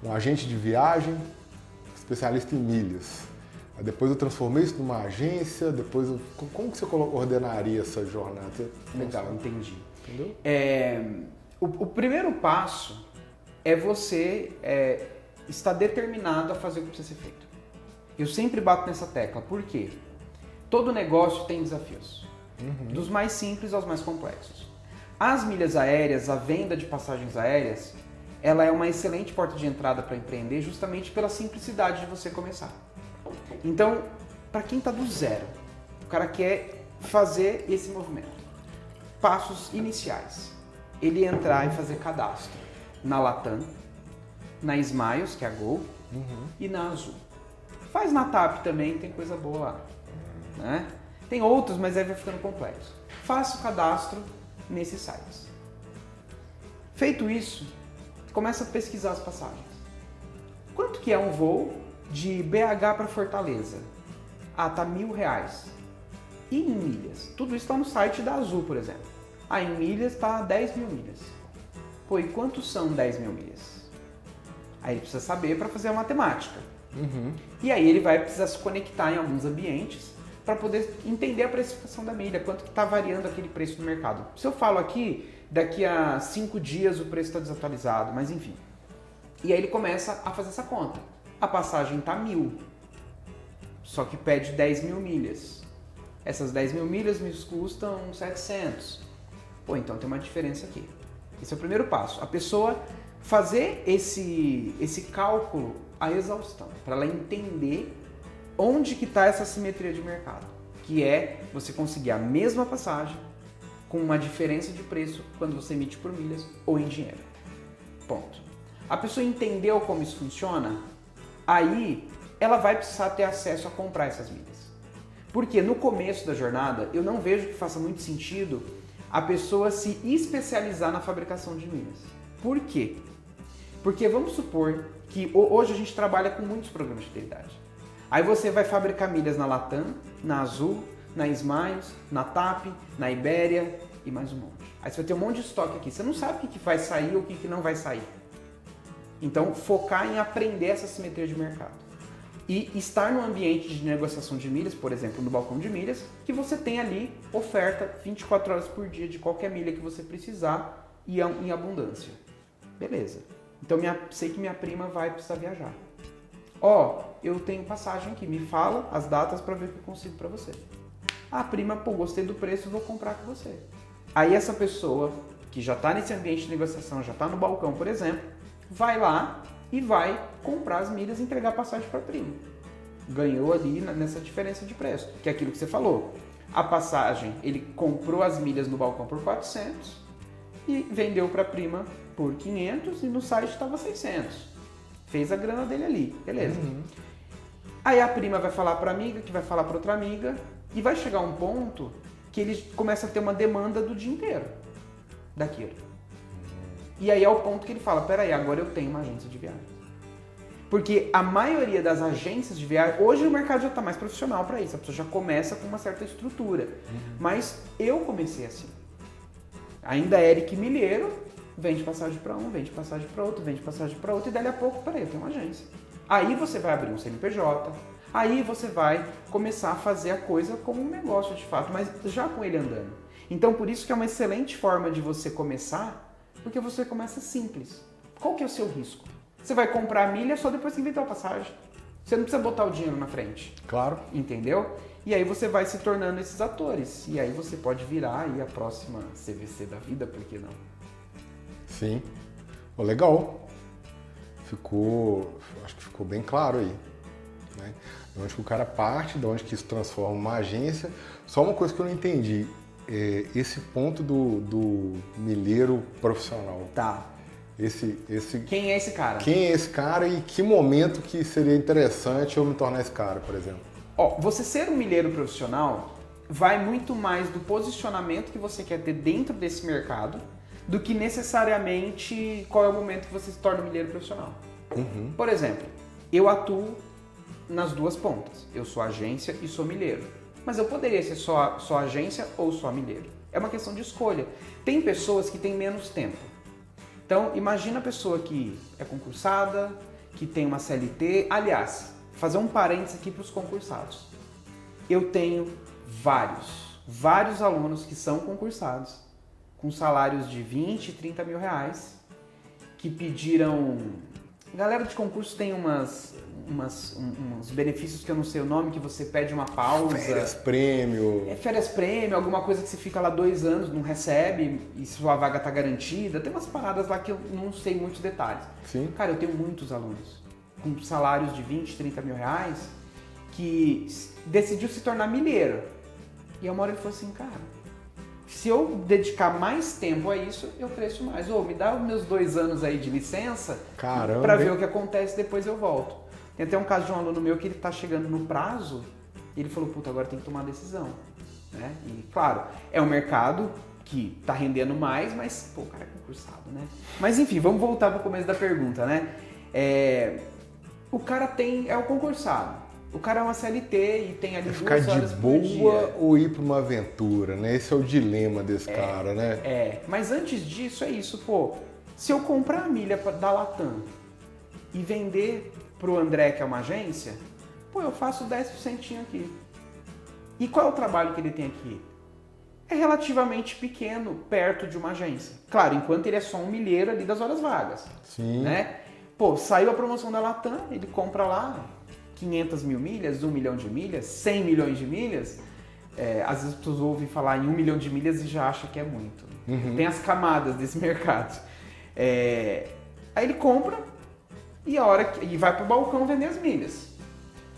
[SPEAKER 1] um agente de viagem, especialista em milhas. Aí depois eu transformei isso numa agência, como que você ordenaria essa jornada?
[SPEAKER 2] Legal, entendi.
[SPEAKER 1] Entendeu?
[SPEAKER 2] O primeiro passo é você estar determinado a fazer o que precisa ser feito. Eu sempre bato nessa tecla, por quê? Todo negócio tem desafios, dos mais simples aos mais complexos. As milhas aéreas, a venda de passagens aéreas, ela é uma excelente porta de entrada para empreender justamente pela simplicidade de você começar. Então, para quem está do zero, o cara quer fazer esse movimento. Passos iniciais. Ele entrar e fazer cadastro na Latam, na Smiles, que é a Gol, e na Azul. Faz na TAP também, tem coisa boa lá. Né? Tem outros, mas aí vai ficando complexo. Faça o cadastro nesses sites. Feito isso, começa a pesquisar as passagens. Quanto que é um voo de BH para Fortaleza? Ah, tá R$1.000. E em milhas? Tudo isso está no site da Azul, por exemplo. Ah, em milhas está 10 mil milhas. Pô, e quantos são 10 mil milhas? Aí ele precisa saber para fazer a matemática. E aí ele vai precisar se conectar em alguns ambientes para poder entender a precificação da milha, quanto que está variando aquele preço no mercado. Se eu falo aqui, daqui a 5 dias o preço está desatualizado, mas enfim. E aí ele começa a fazer essa conta. A passagem está 1.000, só que pede 10 mil milhas. Essas 10 mil milhas me custam 700. Pô, então tem uma diferença aqui. Esse é o primeiro passo. A pessoa fazer esse cálculo à exaustão, para ela entender onde que está essa simetria de mercado, que é você conseguir a mesma passagem com uma diferença de preço quando você emite por milhas ou em dinheiro. Ponto. A pessoa entendeu como isso funciona, aí ela vai precisar ter acesso a comprar essas milhas. Porque no começo da jornada, eu não vejo que faça muito sentido a pessoa se especializar na fabricação de milhas. Por quê? Porque vamos supor que hoje a gente trabalha com muitos programas de fidelidade. Aí você vai fabricar milhas na Latam, na Azul, na Smiles, na TAP, na Ibéria e mais um monte. Aí você vai ter um monte de estoque aqui. Você não sabe o que vai sair ou o que não vai sair. Então, focar em aprender essa simetria de mercado. E estar no ambiente de negociação de milhas, por exemplo, no balcão de milhas, que você tem ali oferta 24 horas por dia de qualquer milha que você precisar e em abundância. Beleza. Então, sei que minha prima vai precisar viajar. Ó, eu tenho passagem aqui, me fala as datas para ver o que eu consigo para você. A prima, pô, gostei do preço, vou comprar com você. Aí essa pessoa que já está nesse ambiente de negociação, já está no balcão, por exemplo, vai lá e vai comprar as milhas e entregar a passagem para a prima. Ganhou ali nessa diferença de preço, que é aquilo que você falou. A passagem, ele comprou as milhas no balcão por 400 e vendeu para a prima por 500 e no site estava 600. Fez a grana dele ali, beleza. Aí a prima vai falar para a amiga, que vai falar para outra amiga, e vai chegar um ponto que ele começa a ter uma demanda do dia inteiro daquilo. E aí é o ponto que ele fala, peraí, agora eu tenho uma agência de viagem. Porque a maioria das agências de viagem, hoje o mercado já está mais profissional para isso, a pessoa já começa com uma certa estrutura. Mas eu comecei assim. Ainda Eric Milheiro, vende passagem para um, vende passagem para outro, vende passagem para outro, e dali a pouco, peraí, eu tenho uma agência. Aí você vai abrir um CNPJ, aí você vai começar a fazer a coisa como um negócio de fato, mas já com ele andando. Então por isso que é uma excelente forma de você começar, porque você começa simples. Qual que é o seu risco? Você vai comprar a milha só depois que inventar a passagem. Você não precisa botar o dinheiro na frente.
[SPEAKER 1] Claro.
[SPEAKER 2] Entendeu? E aí você vai se tornando esses atores. E aí você pode virar aí a próxima CVC da vida, por que não?
[SPEAKER 1] Sim. Oh, legal. Acho que ficou bem claro aí. Né? De onde que o cara parte, de onde que isso transforma uma agência. Só uma coisa que eu não entendi. Esse ponto do milheiro profissional.
[SPEAKER 2] Tá.
[SPEAKER 1] Quem
[SPEAKER 2] é esse cara?
[SPEAKER 1] Quem é esse cara e que momento que seria interessante eu me tornar esse cara, por exemplo?
[SPEAKER 2] Ó, você ser um milheiro profissional vai muito mais do posicionamento que você quer ter dentro desse mercado do que necessariamente qual é o momento que você se torna um milheiro profissional. Por exemplo, eu atuo nas duas pontas. Eu sou agência e sou milheiro. Mas eu poderia ser só agência ou só milheiro. É uma questão de escolha. Tem pessoas que têm menos tempo. Então, imagina a pessoa que é concursada, que tem uma CLT. Aliás, fazer um parênteses aqui para os concursados. Eu tenho vários alunos que são concursados, com salários de 20, 30 mil reais, que pediram... Galera de concurso tem uns benefícios que eu não sei o nome, que você pede uma pausa.
[SPEAKER 1] Férias prêmio.
[SPEAKER 2] Férias prêmio, alguma coisa que você fica lá 2 anos, não recebe e sua vaga tá garantida. Tem umas paradas lá que eu não sei muitos detalhes.
[SPEAKER 1] Sim.
[SPEAKER 2] Cara, eu tenho muitos alunos com salários de 20, 30 mil reais que decidiu se tornar milheiro. E uma hora ele falou assim, cara, se eu dedicar mais tempo a isso, eu cresço mais. Me dá os meus 2 anos aí de licença para ver o que acontece, depois eu volto. Tem até um caso de um aluno meu que ele tá chegando no prazo e ele falou, puta, agora tem que tomar uma decisão. Né? E claro, é um mercado que tá rendendo mais, mas pô, o cara é concursado, né? Mas enfim, vamos voltar pro começo da pergunta, né? O cara é o concursado. O cara é uma CLT e tem ali 2 horas por dia.
[SPEAKER 1] Ficar de boa ou ir para uma aventura, né? Esse é o dilema desse cara, né?
[SPEAKER 2] Mas antes disso é isso, pô. Se eu comprar a milha da Latam e vender pro André, que é uma agência, pô, eu faço 10% aqui. E qual é o trabalho que ele tem aqui? É relativamente pequeno, perto de uma agência. Claro, enquanto ele é só um milheiro ali das horas vagas.
[SPEAKER 1] Sim.
[SPEAKER 2] Né? Pô, saiu a promoção da Latam, ele compra lá 500 mil milhas, 1 milhão de milhas, 100 milhões de milhas. Às vezes as pessoas ouvem falar em 1 milhão de milhas e já acham que é muito. Tem as camadas desse mercado. Aí ele compra e vai pro balcão vender as milhas.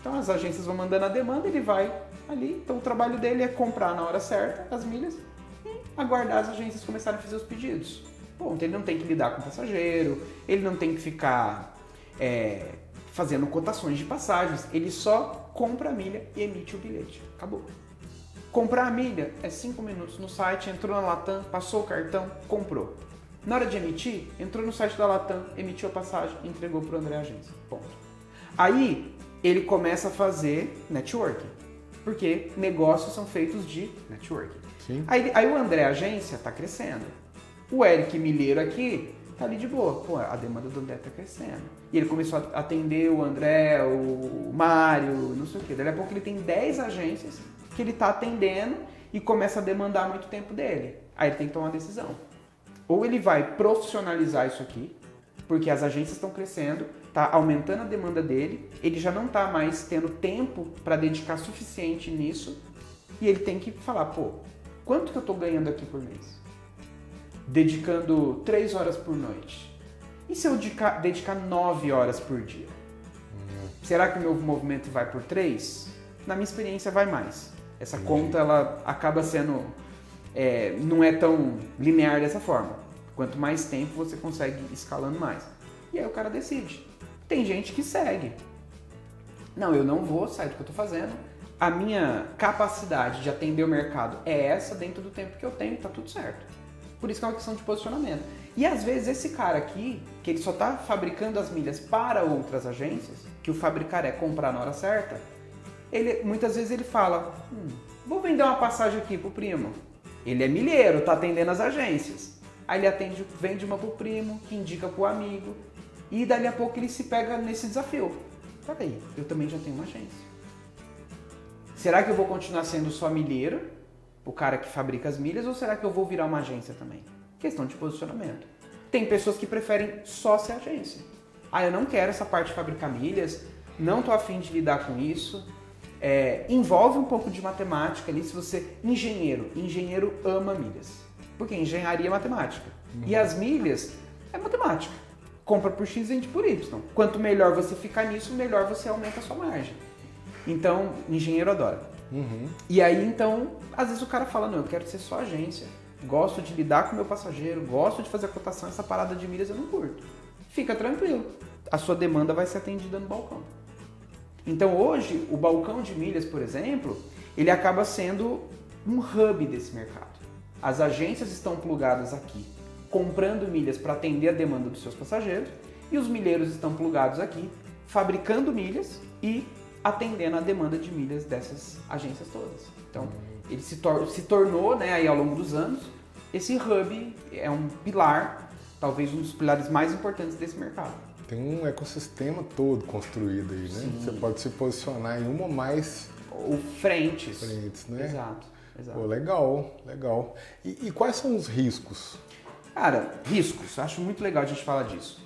[SPEAKER 2] Então as agências vão mandando a demanda, ele vai ali. Então o trabalho dele é comprar na hora certa as milhas e aguardar as agências começarem a fazer os pedidos. Ponto. Ele não tem que lidar com passageiro, ele não tem que ficar fazendo cotações de passagens, ele só compra a milha e emite o bilhete. Acabou. Comprar a milha é 5 minutos no site, entrou na Latam, passou o cartão, comprou. Na hora de emitir, entrou no site da Latam, emitiu a passagem, entregou para o André Agência. Ponto. Aí ele começa a fazer networking, porque negócios são feitos de networking.
[SPEAKER 1] Sim.
[SPEAKER 2] Aí o André Agência está crescendo. O Eric Milheiro aqui tá ali de boa. Pô, a demanda do André tá crescendo. E ele começou a atender o André, o Mário, não sei o quê. Daí a pouco ele tem 10 agências que ele tá atendendo e começa a demandar muito tempo dele. Aí ele tem que tomar uma decisão. Ou ele vai profissionalizar isso aqui, porque as agências estão crescendo, está aumentando a demanda dele, ele já não está mais tendo tempo para dedicar suficiente nisso, e ele tem que falar, pô, quanto que eu estou ganhando aqui por mês? Dedicando 3 horas por noite. E se eu dedicar 9 horas por dia? Será que o meu movimento vai por 3? Na minha experiência, vai mais. Essa conta, ela acaba sendo... não é tão linear dessa forma. Quanto mais tempo, você consegue ir escalando mais. E aí o cara decide. Tem gente que segue. Não, eu não vou sair do que eu estou fazendo. A minha capacidade de atender o mercado é essa dentro do tempo que eu tenho, tá tudo certo. Por isso que é uma questão de posicionamento. E às vezes esse cara aqui, que ele só está fabricando as milhas para outras agências, que o fabricar é comprar na hora certa, muitas vezes ele fala, vou vender uma passagem aqui pro primo. Ele é milheiro, tá atendendo as agências. Aí ele vende uma pro primo, que indica pro amigo, e dali a pouco ele se pega nesse desafio. Peraí, eu também já tenho uma agência. Será que eu vou continuar sendo só milheiro, o cara que fabrica as milhas, ou será que eu vou virar uma agência também? Questão de posicionamento. Tem pessoas que preferem só ser agência. Eu não quero essa parte de fabricar milhas, não tô afim de lidar com isso. Envolve um pouco de matemática ali, se você... Engenheiro ama milhas. Porque engenharia é matemática. E as milhas é matemática. Compra por X e vende por Y. Quanto melhor você ficar nisso, melhor você aumenta a sua margem. Então, engenheiro adora. E aí, então, às vezes o cara fala, não, eu quero ser só agência. Gosto de lidar com o meu passageiro, gosto de fazer a cotação, essa parada de milhas eu não curto. Fica tranquilo. A sua demanda vai ser atendida no balcão. Então, hoje, o balcão de milhas, por exemplo, ele acaba sendo um hub desse mercado. As agências estão plugadas aqui, comprando milhas para atender a demanda dos seus passageiros, e os milheiros estão plugados aqui, fabricando milhas e atendendo a demanda de milhas dessas agências todas. Então, ele se tornou, né, aí ao longo dos anos, esse hub é um pilar, talvez um dos pilares mais importantes desse mercado.
[SPEAKER 1] Tem um ecossistema todo construído aí, né? Sim. Você pode se posicionar em uma ou mais...
[SPEAKER 2] Ou frentes.
[SPEAKER 1] Né?
[SPEAKER 2] Exato.
[SPEAKER 1] Pô, legal. E quais são os riscos?
[SPEAKER 2] Cara, riscos. Acho muito legal a gente falar disso.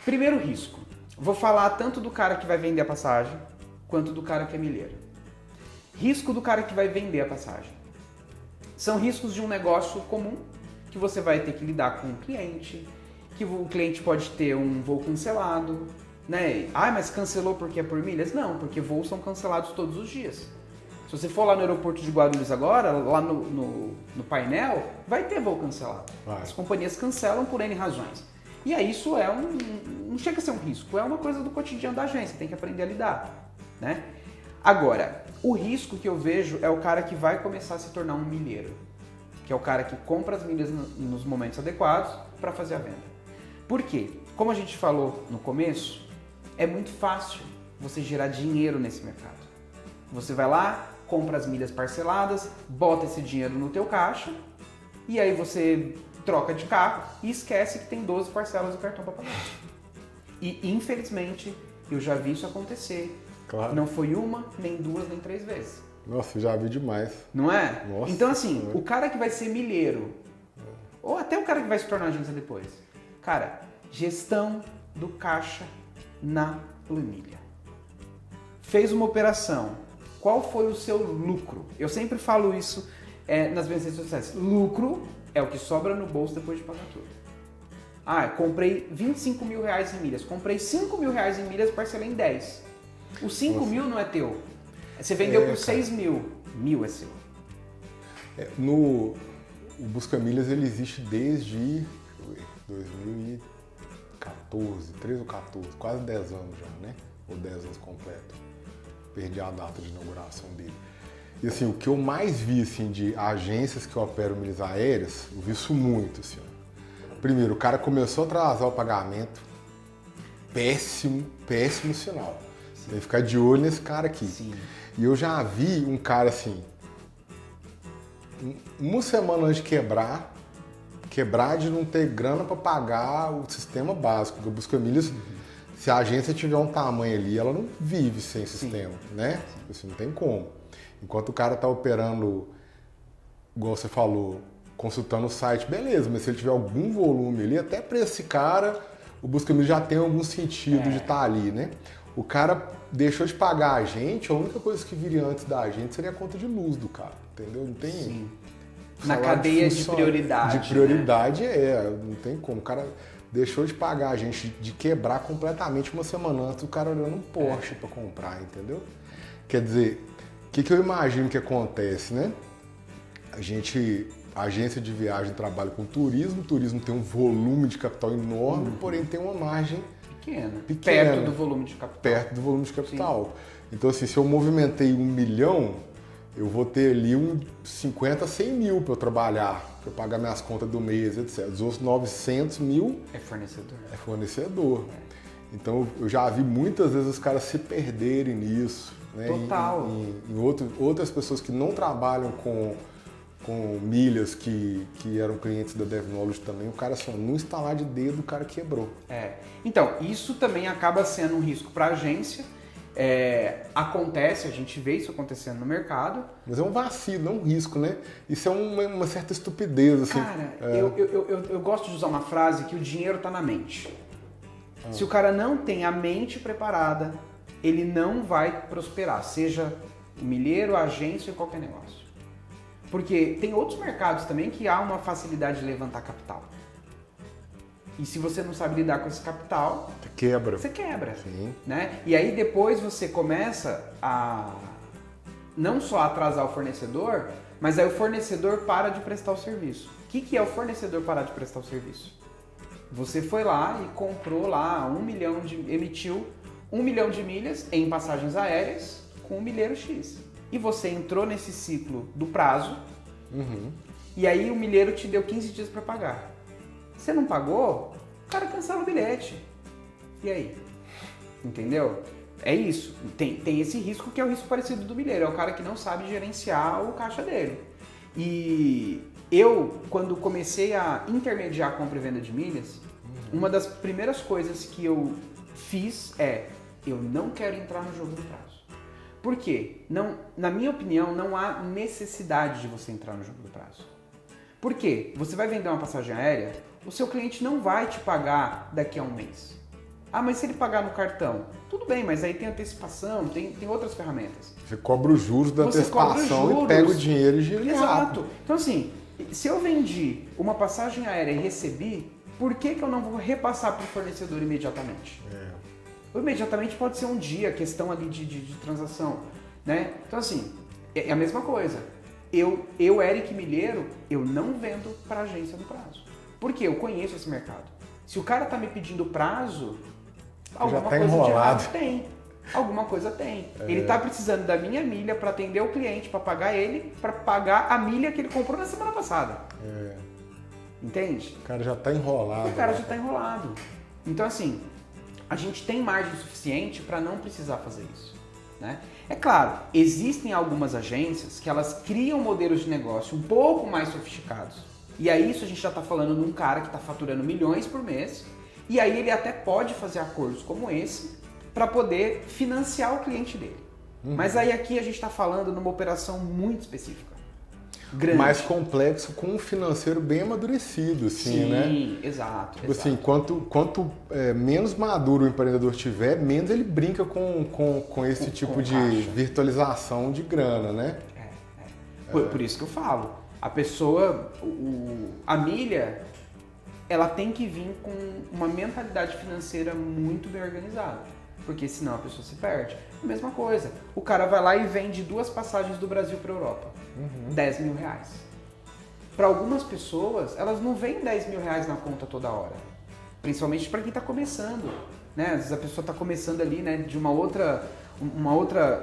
[SPEAKER 2] Primeiro risco. Vou falar tanto do cara que vai vender a passagem, quanto do cara que é milheiro. Risco do cara que vai vender a passagem. São riscos de um negócio comum, que você vai ter que lidar com o cliente, que o cliente pode ter um voo cancelado, né? Mas cancelou porque é por milhas? Não, porque voos são cancelados todos os dias. Se você for lá no aeroporto de Guarulhos agora, lá no painel, vai ter voo cancelado. As companhias cancelam por N razões. E aí isso não chega a ser um risco, é uma coisa do cotidiano da agência, tem que aprender a lidar, né? Agora, o risco que eu vejo é o cara que vai começar a se tornar um milheiro, que é o cara que compra as milhas nos momentos adequados para fazer a venda. Por quê? Como a gente falou no começo, é muito fácil você gerar dinheiro nesse mercado. Você vai lá, compra as milhas parceladas, bota esse dinheiro no teu caixa e aí você troca de carro e esquece que tem 12 parcelas do cartão para pagar. E infelizmente eu já vi isso acontecer.
[SPEAKER 1] Claro.
[SPEAKER 2] Não foi uma, nem duas, nem 3 vezes.
[SPEAKER 1] Nossa, já vi demais.
[SPEAKER 2] Não é?
[SPEAKER 1] Nossa,
[SPEAKER 2] então assim, o cara que vai ser milheiro, ou até o cara que vai se tornar agência depois, cara, gestão do caixa na planilha. Fez uma operação, qual foi o seu lucro? Eu sempre falo isso nas minhas redes sociais. Lucro é o que sobra no bolso depois de pagar tudo. Comprei 25 mil reais em milhas, comprei 5 mil reais em milhas, parcelei em 10. Os 5 mil não é teu. Você vendeu por 6 mil. 1.000 é seu.
[SPEAKER 1] O Busca Milhas ele existe desde 2014, 13 ou 14, quase 10 anos já, né? Ou 10 anos completo. Perdi a data de inauguração dele. E assim, o que eu mais vi assim, de agências que operam milhas aéreas, eu vi isso muito. Assim, ó. Primeiro, o cara começou a atrasar o pagamento. Péssimo sinal. Tem que ficar de olho nesse cara aqui.
[SPEAKER 2] Sim.
[SPEAKER 1] E eu já vi um cara assim, uma semana antes de quebrar de não ter grana para pagar o sistema básico. Porque o Busca Milhas, se a agência tiver um tamanho ali, ela não vive sem sistema, né? Assim, não tem como. Enquanto o cara tá operando, igual você falou, consultando o site, beleza, mas se ele tiver algum volume ali, até para esse cara, o Busca Milhas já tem algum sentido de estar ali, né? O cara deixou de pagar a gente, a única coisa que viria antes da gente seria a conta de luz do cara, entendeu? Não tem...
[SPEAKER 2] Sim. Na cadeia de prioridade.
[SPEAKER 1] De prioridade, né? Não tem como. O cara deixou de pagar a gente, de quebrar completamente uma semana antes, o cara olhando um Porsche para comprar, entendeu? Quer dizer, o que eu imagino que acontece, né? A agência de viagem trabalha com turismo, o turismo tem um volume de capital enorme, porém tem uma margem pequena.
[SPEAKER 2] Perto do volume de capital.
[SPEAKER 1] Perto do volume de capital. Sim. Então, assim, se eu movimentei 1 milhão, eu vou ter ali uns 50, 100 mil para eu trabalhar, para eu pagar minhas contas do mês, etc. Os outros 900 mil...
[SPEAKER 2] É fornecedor.
[SPEAKER 1] É fornecedor. Então, eu já vi muitas vezes os caras se perderem nisso. Né?
[SPEAKER 2] Total.
[SPEAKER 1] Em outras pessoas que não trabalham com milhas, que eram clientes da Devnology também, o cara só no instalar de dedo, o cara quebrou.
[SPEAKER 2] Então, isso também acaba sendo um risco para a agência. Acontece, a gente vê isso acontecendo no mercado.
[SPEAKER 1] Mas é um vacilo, não um risco, né? Isso é uma certa estupidez, assim.
[SPEAKER 2] Cara, eu gosto de usar uma frase que o dinheiro está na mente. Se o cara não tem a mente preparada, ele não vai prosperar, seja o milheiro, a agência ou qualquer negócio. Porque tem outros mercados também que há uma facilidade de levantar capital. E se você não sabe lidar com esse capital, você quebra.
[SPEAKER 1] Sim.
[SPEAKER 2] Né? E aí depois você começa a não só atrasar o fornecedor, mas aí o fornecedor para de prestar o serviço. O que é o fornecedor parar de prestar o serviço? Você foi lá e comprou lá emitiu 1 milhão de milhas em passagens aéreas com um milheiro X. E você entrou nesse ciclo do prazo, e aí o milheiro te deu 15 dias para pagar. Você não pagou, o cara cancela o bilhete. E aí? Entendeu? É isso. Tem esse risco que é o risco parecido do milheiro. É o cara que não sabe gerenciar o caixa dele. E eu, quando comecei a intermediar a compra e venda de milhas, uma das primeiras coisas que eu fiz eu não quero entrar no jogo do prazo. Por quê? Na minha opinião, não há necessidade de você entrar no jogo do prazo. Por quê? Você vai vender uma passagem aérea, o seu cliente não vai te pagar daqui a um mês. Ah, mas se ele pagar no cartão, tudo bem, mas aí tem antecipação, tem outras ferramentas.
[SPEAKER 1] Você cobra os juros da antecipação e pega o dinheiro e gira.
[SPEAKER 2] Exato. Então assim, se eu vendi uma passagem aérea e recebi, por que eu não vou repassar para o fornecedor imediatamente? O imediatamente pode ser um dia, questão ali de transação, né? Então assim, é a mesma coisa. Eu, Eric Milheiro, eu não vendo para a agência no prazo. Por quê? Eu conheço esse mercado. Se o cara tá me pedindo prazo, alguma coisa de errado tem. Alguma coisa tem. Ele tá precisando da minha milha para atender o cliente, para pagar ele, para pagar a milha que ele comprou na semana passada. Entende?
[SPEAKER 1] O cara já tá enrolado.
[SPEAKER 2] O cara já tá enrolado. Então assim, a gente tem margem suficiente para não precisar fazer isso. Né? É claro, existem algumas agências que elas criam modelos de negócio um pouco mais sofisticados. E aí isso a gente já está falando de um cara que está faturando milhões por mês, e aí ele até pode fazer acordos como esse para poder financiar o cliente dele. Mas aí aqui a gente está falando numa operação muito específica. Grande.
[SPEAKER 1] Mais complexo, com um financeiro bem amadurecido, assim, né?
[SPEAKER 2] Sim, exato.
[SPEAKER 1] Tipo assim, quanto menos maduro o empreendedor tiver, menos ele brinca com esse tipo de virtualização de grana, né?
[SPEAKER 2] Por isso que eu falo. A pessoa, a milha, ela tem que vir com uma mentalidade financeira muito bem organizada. Porque senão a pessoa se perde. A mesma coisa. O cara vai lá e vende 2 passagens do Brasil para a Europa. 10 mil reais. Para algumas pessoas, elas não veem 10 mil reais na conta toda hora. Principalmente para quem está começando. Né? Às vezes a pessoa está começando ali, né, de uma outra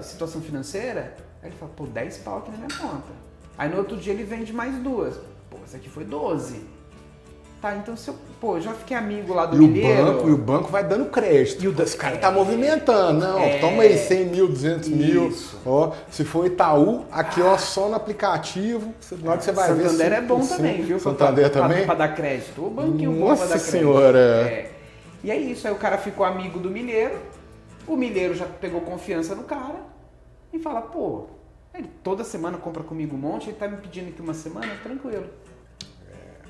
[SPEAKER 2] situação financeira. Aí ele fala, 10 pau aqui na minha conta. Aí no outro dia ele vende mais 2. Essa aqui foi 12. Tá, então se eu já fiquei amigo lá do milheiro...
[SPEAKER 1] E o banco vai dando crédito. Esse cara tá movimentando. Não, toma aí 100 mil, 200 mil. Ó, se for Itaú, aqui ó, só no aplicativo. Na hora que você vai ver...
[SPEAKER 2] Santander é bom também, viu?
[SPEAKER 1] Santander também?
[SPEAKER 2] Pra dar crédito. O banquinho bom pra dar crédito.
[SPEAKER 1] Nossa senhora!
[SPEAKER 2] E é isso, aí o cara ficou amigo do milheiro, o milheiro já pegou confiança no cara e fala, ele toda semana compra comigo um monte, ele tá me pedindo aqui uma semana, tranquilo.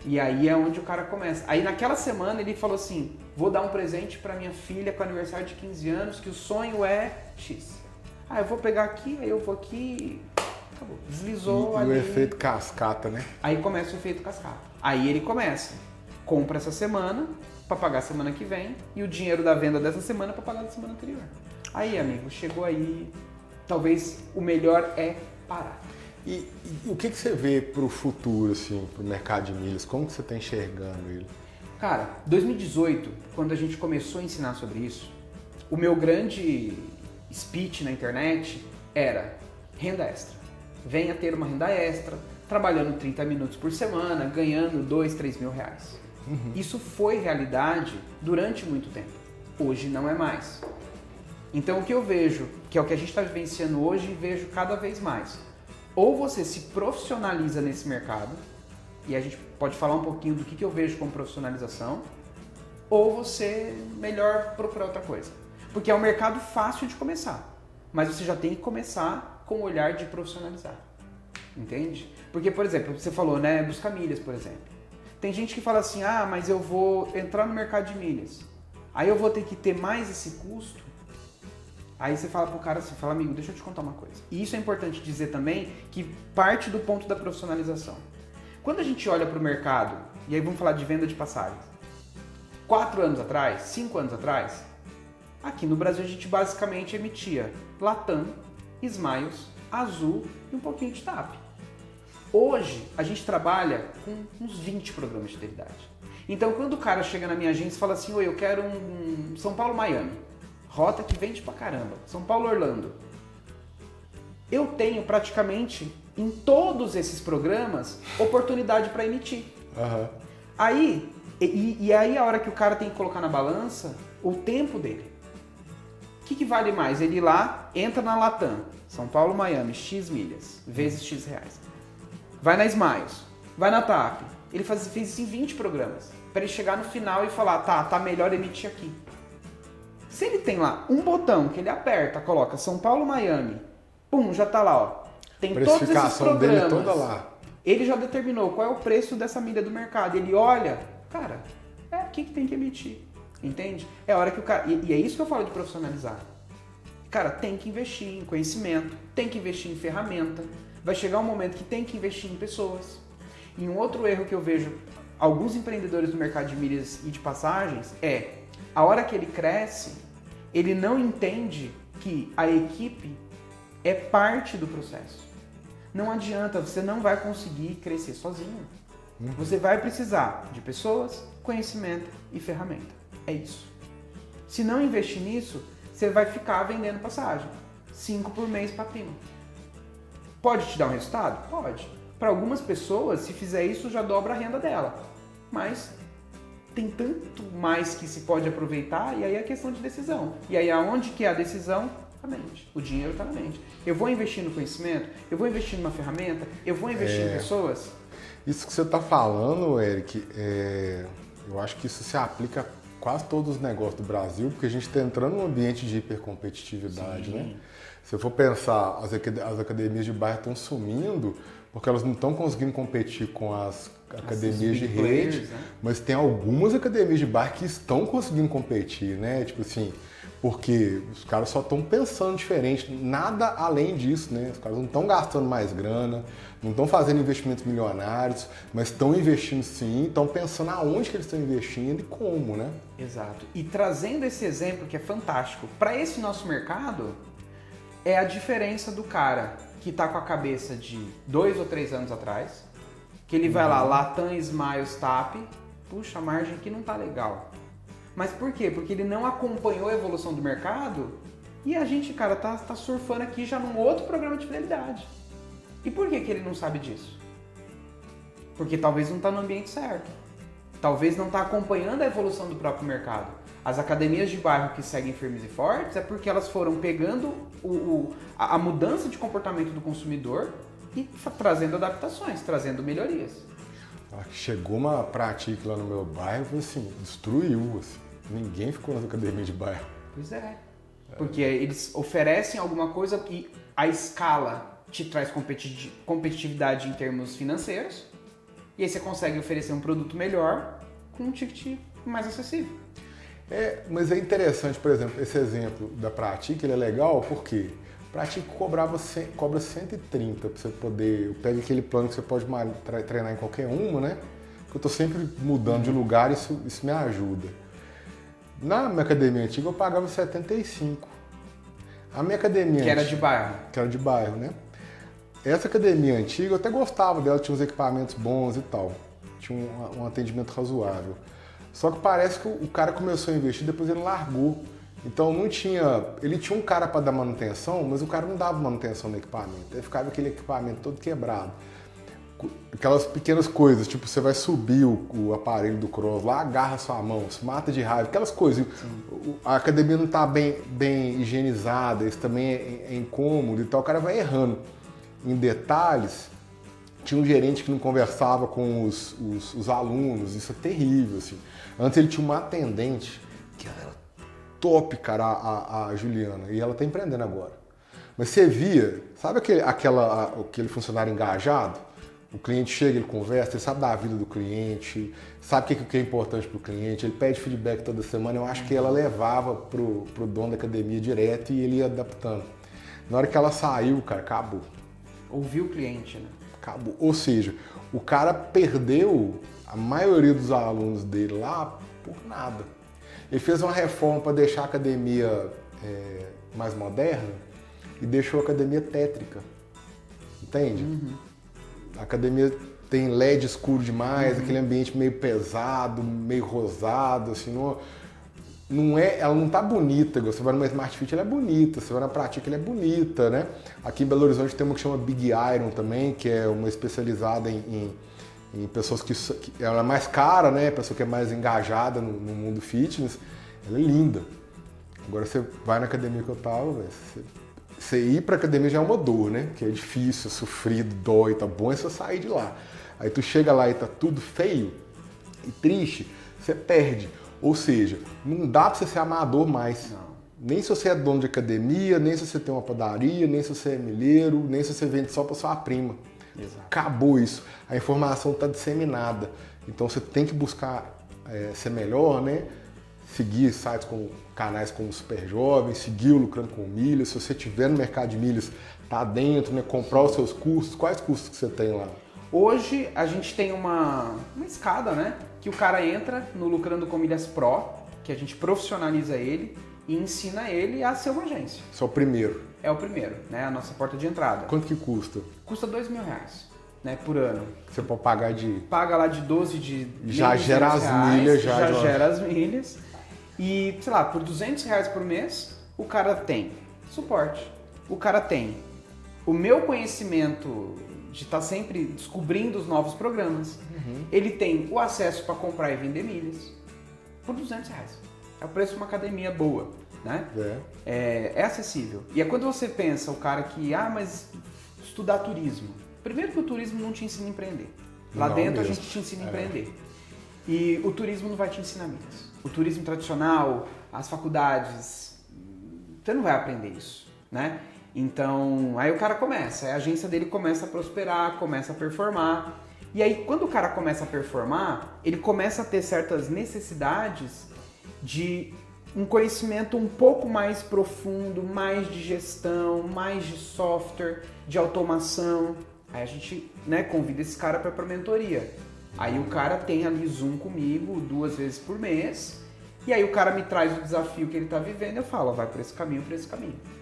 [SPEAKER 2] E aí é onde o cara começa. Aí naquela semana ele falou assim, vou dar um presente pra minha filha com aniversário de 15 anos, que o sonho é X. Ah, eu vou pegar aqui, aí eu vou aqui, acabou. Deslizou ali.
[SPEAKER 1] E o efeito cascata, né?
[SPEAKER 2] Aí começa o efeito cascata. Aí ele começa, compra essa semana pra pagar semana que vem e o dinheiro da venda dessa semana pra pagar da semana anterior. Aí, amigo, chegou aí, talvez o melhor é parar.
[SPEAKER 1] E o que você vê pro futuro, assim, pro mercado de milhas? Como que você tá enxergando ele?
[SPEAKER 2] Cara, 2018, quando a gente começou a ensinar sobre isso, o meu grande speech na internet era renda extra. Venha ter uma renda extra, trabalhando 30 minutos por semana, ganhando 2, 3 mil reais. Isso foi realidade durante muito tempo. Hoje não é mais. Então o que eu vejo, que é o que a gente está vivenciando hoje, e vejo cada vez mais. Ou você se profissionaliza nesse mercado, e a gente pode falar um pouquinho do que eu vejo como profissionalização, ou você melhor procurar outra coisa. Porque é um mercado fácil de começar, mas você já tem que começar com o olhar de profissionalizar. Entende? Porque, por exemplo, você falou, né, buscar milhas, por exemplo. Tem gente que fala assim, ah, mas eu vou entrar no mercado de milhas, aí eu vou ter que ter mais esse custo. Aí você fala pro cara assim, fala, amigo, deixa eu te contar uma coisa. E isso é importante dizer também, que parte do ponto da profissionalização. Quando a gente olha para o mercado, e aí vamos falar de venda de passagens, 4 anos atrás, 5 anos atrás, aqui no Brasil a gente basicamente emitia Latam, Smiles, Azul e um pouquinho de TAP. Hoje a gente trabalha com uns 20 programas de fidelidade. Então quando o cara chega na minha agência e fala assim, oi, eu quero um São Paulo-Miami, rota que vende pra caramba, São Paulo-Orlando. Eu tenho praticamente em todos esses programas oportunidade para emitir. Aí, e aí a hora que o cara tem que colocar na balança o tempo dele. O que vale mais? Ele ir lá, entra na Latam, São Paulo, Miami, X milhas, vezes X reais. Vai na Smiles, vai na TAP. Ele fez isso em 20 programas. Para ele chegar no final e falar, tá melhor emitir aqui. Se ele tem lá um botão que ele aperta, coloca São Paulo, Miami, pum, já tá lá, ó. Tem todos esses programas.
[SPEAKER 1] Dele toda lá.
[SPEAKER 2] Ele já determinou qual é o preço dessa milha do mercado. Ele olha, cara, é aqui que tem que emitir. Entende? É a hora que o cara... E é isso que eu falo de profissionalizar. Cara, tem que investir em conhecimento, tem que investir em ferramenta. Vai chegar um momento que tem que investir em pessoas. E um outro erro que eu vejo alguns empreendedores do mercado de milhas e de passagens é a hora que ele cresce, ele não entende que a equipe é parte do processo. Não adianta, você não vai conseguir crescer sozinho. Você vai precisar de pessoas, conhecimento e ferramenta. É isso. Se não investir nisso, você vai ficar vendendo passagem. 5 por mês para prima. Pode te dar um resultado? Pode. Para algumas pessoas, se fizer isso, já dobra a renda dela. Mas tem tanto mais que se pode aproveitar e aí é questão de decisão. E aí aonde que é a decisão? A mente. O dinheiro está na mente. Eu vou investir no conhecimento, eu vou investir numa ferramenta, eu vou investir em pessoas.
[SPEAKER 1] Isso que você está falando, Eric, eu acho que isso se aplica a quase todos os negócios do Brasil, porque a gente está entrando num ambiente de hipercompetitividade, né? Se eu for pensar, as academias de bairro estão sumindo porque elas não estão conseguindo competir com as academias de rede, né? Mas tem algumas academias de bairro que estão conseguindo competir, né? Tipo assim, porque os caras só estão pensando diferente, nada além disso, né? Os caras não estão gastando mais grana, não estão fazendo investimentos milionários, mas estão investindo sim, estão pensando aonde que eles estão investindo e como, né?
[SPEAKER 2] Exato. E trazendo esse exemplo que é fantástico, para esse nosso mercado, é a diferença do cara que está com a cabeça de 2 ou 3 anos atrás, que ele vai lá, Latam, Smiles, TAP, puxa, a margem aqui não tá legal. Mas por quê? Porque ele não acompanhou a evolução do mercado e a gente, cara, tá surfando aqui já num outro programa de fidelidade. E por que ele não sabe disso? Porque talvez não tá no ambiente certo. Talvez não tá acompanhando a evolução do próprio mercado. As academias de bairro que seguem firmes e fortes é porque elas foram pegando a mudança de comportamento do consumidor e trazendo adaptações, trazendo melhorias.
[SPEAKER 1] Chegou uma prática lá no meu bairro e assim, destruiu. Assim. Ninguém ficou nas academias de bairro.
[SPEAKER 2] Pois é. Porque eles oferecem alguma coisa e a escala te traz competitividade em termos financeiros, E aí você consegue oferecer um produto melhor com um ticket mais acessível.
[SPEAKER 1] Mas é interessante, por exemplo, esse exemplo da Pratique, ele é legal porque Pratique cobra 130 para você poder... Pega aquele plano que você pode treinar em qualquer uma, né? Porque eu tô sempre mudando de lugar, isso me ajuda. Na minha academia antiga eu pagava 75. A minha academia
[SPEAKER 2] Que era de bairro.
[SPEAKER 1] Que era de bairro, né? Essa academia antiga eu até gostava dela, tinha uns equipamentos bons e tal. Tinha um atendimento razoável. Só que parece que o cara começou a investir, depois ele largou. Então não tinha... Ele tinha um cara para dar manutenção, mas o cara não dava manutenção no equipamento. Aí ficava aquele equipamento todo quebrado. Aquelas pequenas coisas, tipo, você vai subir o aparelho do cross lá, agarra sua mão, se mata de raiva, aquelas coisas. A academia não está bem higienizada, isso também é incômodo e tal, o cara vai errando em detalhes. Tinha um gerente que não conversava com os alunos, isso é terrível, assim. Antes ele tinha uma atendente, que ela era top, cara, a Juliana, e ela está empreendendo agora. Mas você via, sabe aquele funcionário engajado? O cliente chega, ele conversa, ele sabe da vida do cliente, sabe o que é importante para o cliente, ele pede feedback toda semana. Eu acho que ela levava pro dono da academia direto e ele ia adaptando. Na hora que ela saiu, cara, acabou.
[SPEAKER 2] Ouviu o cliente, né?
[SPEAKER 1] Acabou. Ou seja, o cara perdeu a maioria dos alunos dele lá por nada. Ele fez uma reforma para deixar a academia mais moderna e deixou a academia tétrica. Entende? A academia tem LED escuro demais, aquele ambiente meio pesado, meio rosado, assim, ela não tá bonita. Você vai numa Smart Fit, ela é bonita, você vai na Pratique, ela é bonita, né? Aqui em Belo Horizonte tem uma que chama Big Iron também, que é uma especializada em pessoas que ela é mais cara, né? Pessoa que é mais engajada no mundo fitness, ela é linda. Agora você vai na academia que eu tava, você ir pra academia já é uma dor, né? Que é difícil, é sofrido, dói, tá bom é você sair de lá. Aí tu chega lá e tá tudo feio e triste, você perde. Ou seja, não dá pra você ser amador mais.
[SPEAKER 2] Não.
[SPEAKER 1] Nem se você é dono de academia, nem se você tem uma padaria, nem se você é milheiro, nem se você vende só pra sua prima.
[SPEAKER 2] Exato.
[SPEAKER 1] Acabou isso. A informação tá disseminada. Então você tem que buscar ser melhor, né? Seguir sites canais como Super Jovem, seguir o Lucrando com Milhas. Se você estiver no mercado de milhas, tá dentro, né? Comprar os seus cursos. Quais cursos que você tem lá?
[SPEAKER 2] Hoje a gente tem uma escada, né? Que o cara entra no Lucrando com Milhas Pro, que a gente profissionaliza ele e ensina ele a ser uma agência.
[SPEAKER 1] Isso é o primeiro.
[SPEAKER 2] É o primeiro, né? A nossa porta de entrada.
[SPEAKER 1] Quanto que custa?
[SPEAKER 2] Custa R$2.000, né? Por ano.
[SPEAKER 1] Você pode pagar
[SPEAKER 2] Paga lá de 12 de
[SPEAKER 1] já gera as milhas,
[SPEAKER 2] já gera as milhas. E, sei lá, por R$200 por mês, o cara tem suporte. O cara tem o meu conhecimento de estar sempre descobrindo os novos programas. Ele tem o acesso para comprar e vender milhas por R$200. É o preço de uma academia boa, né? É acessível. E é quando você pensa, o cara que, mas estudar turismo. Primeiro que o turismo não te ensina a empreender. Lá
[SPEAKER 1] Não
[SPEAKER 2] dentro
[SPEAKER 1] mesmo.
[SPEAKER 2] a gente te ensina a empreender. E o turismo não vai te ensinar milhas. O turismo tradicional, as faculdades, você não vai aprender isso, né? Então, aí o cara começa, a agência dele começa a prosperar, começa a performar. E aí, quando o cara começa a performar, ele começa a ter certas necessidades de um conhecimento um pouco mais profundo, mais de gestão, mais de software, de automação. Aí a gente, né, convida esse cara para mentoria. Aí o cara tem ali Zoom comigo 2 vezes por mês. E aí o cara me traz o desafio que ele está vivendo, eu falo, vai por esse caminho,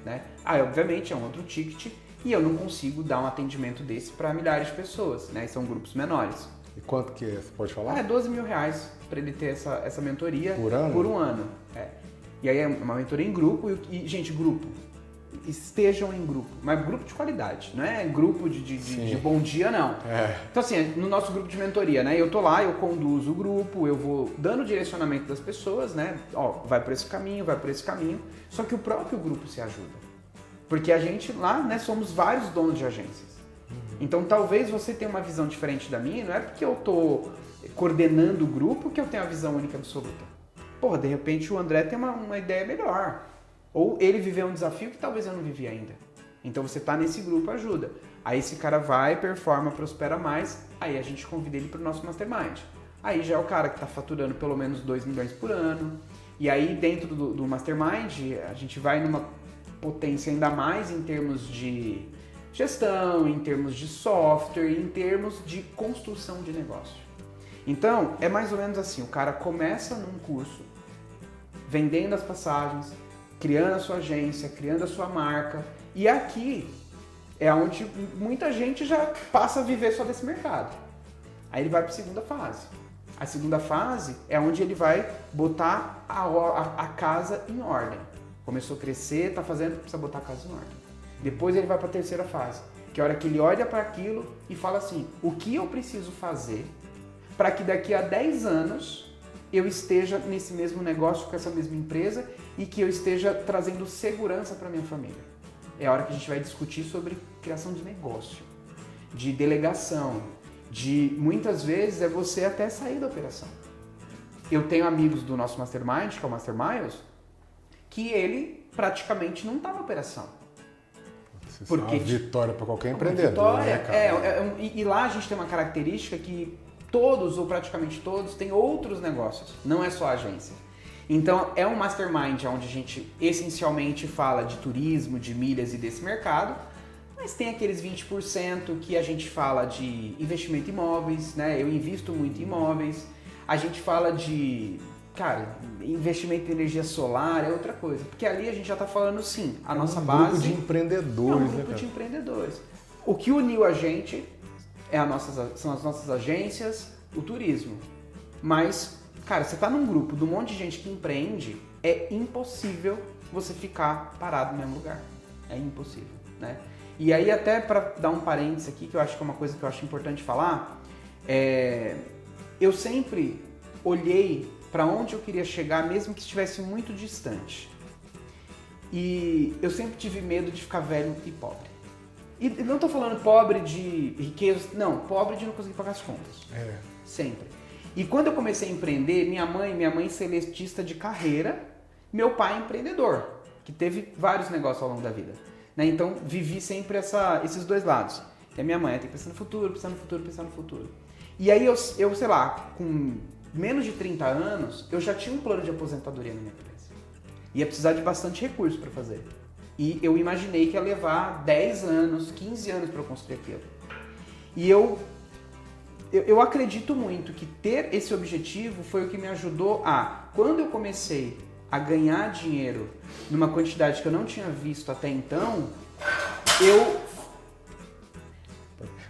[SPEAKER 2] né? Aí, obviamente, é um outro ticket e eu não consigo dar um atendimento desse para milhares de pessoas, né? E são grupos menores.
[SPEAKER 1] E quanto que é? Você pode falar?
[SPEAKER 2] É R$12.000 para ele ter essa mentoria
[SPEAKER 1] Por ano?
[SPEAKER 2] Por um ano. E aí é uma mentoria em grupo e gente, grupo. Estejam em grupo, mas grupo de qualidade, não é grupo de bom dia, não. Então assim, no nosso grupo de mentoria, né, eu tô lá, eu conduzo o grupo, eu vou dando o direcionamento das pessoas, né, vai por esse caminho, só que o próprio grupo se ajuda. Porque a gente lá, né, somos vários donos de agências. Então talvez você tenha uma visão diferente da minha, não é porque eu tô coordenando o grupo que eu tenho a visão única absoluta. Porra, de repente o André tem uma ideia melhor. Ou ele viveu um desafio que talvez eu não vivi ainda. Então você tá nesse grupo, ajuda. Aí esse cara vai, performa, prospera mais Aí a gente convida ele para o nosso Mastermind. Aí já é o cara que está faturando pelo menos 2 milhões por ano. E aí dentro do Mastermind a gente vai numa potência ainda mais em termos de gestão, em termos de software, em termos de construção de negócio. Então é mais ou menos assim, o cara começa num curso, vendendo as passagens, criando a sua agência, criando a sua marca, e aqui é onde muita gente já passa a viver só desse mercado. Aí ele vai para a segunda fase. A segunda fase é onde ele vai botar a casa em ordem. Começou a crescer, está fazendo, precisa botar a casa em ordem. Depois ele vai para a terceira fase, que é a hora que ele olha para aquilo e fala assim, o que eu preciso fazer para que daqui a 10 anos eu esteja nesse mesmo negócio com essa mesma empresa e que eu esteja trazendo segurança para minha família. É a hora que a gente vai discutir sobre criação de negócio, de delegação, de muitas vezes é você até sair da operação. Eu tenho amigos do nosso Mastermind, que é o Master Miles, que ele praticamente não está na operação.
[SPEAKER 1] Porque é uma vitória para qualquer empreendedor.
[SPEAKER 2] Vitória,
[SPEAKER 1] né, cara?
[SPEAKER 2] E lá a gente tem uma característica que todos, ou praticamente todos, têm outros negócios, não é só a agência. Então é um mastermind onde a gente essencialmente fala de turismo, de milhas e desse mercado, mas tem aqueles 20% que a gente fala de investimento em imóveis, né? Eu invisto muito em imóveis, a gente fala de, cara, investimento em energia solar é outra coisa, porque ali a gente já está falando sim, a nossa base...
[SPEAKER 1] grupo de empreendedores,
[SPEAKER 2] um grupo de empreendedores. O que uniu a gente são as nossas agências, o turismo. Mas, cara, você tá num grupo de um monte de gente que empreende, é impossível você ficar parado no mesmo lugar. É impossível, né? E aí até para dar um parênteses aqui, que eu acho que é uma coisa que eu acho importante falar, eu sempre olhei para onde eu queria chegar, mesmo que estivesse muito distante. E eu sempre tive medo de ficar velho e pobre. E não estou falando pobre de riqueza, não, pobre de não conseguir pagar as contas. Sempre. E quando eu comecei a empreender, minha mãe celestista de carreira, meu pai empreendedor, que teve vários negócios ao longo da vida. Né? Então, vivi sempre esses dois lados. E a minha mãe tem que pensar no futuro, pensar no futuro, pensar no futuro. E aí eu, sei lá, com menos de 30 anos, eu já tinha um plano de aposentadoria na minha cabeça. Ia precisar de bastante recurso para fazer. E eu imaginei que ia levar 10 anos, 15 anos para eu construir aquilo. E eu acredito muito que ter esse objetivo foi o que me ajudou quando eu comecei a ganhar dinheiro numa quantidade que eu não tinha visto até então,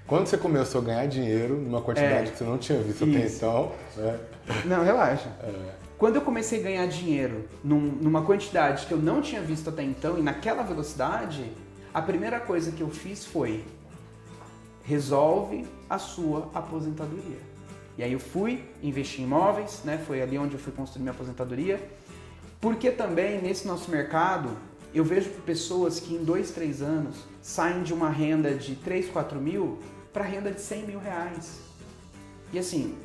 [SPEAKER 1] Quando você começou a ganhar dinheiro numa quantidade que você não tinha visto até então...
[SPEAKER 2] Não, relaxa. Quando eu comecei a ganhar dinheiro numa quantidade que eu não tinha visto até então e naquela velocidade, a primeira coisa que eu fiz foi resolve a sua aposentadoria. E aí eu fui investir em imóveis, né? Foi ali onde eu fui construir minha aposentadoria, porque também nesse nosso mercado eu vejo pessoas que em 2, 3 anos saem de uma renda de 3, 4 mil para renda de 100 mil reais. E assim,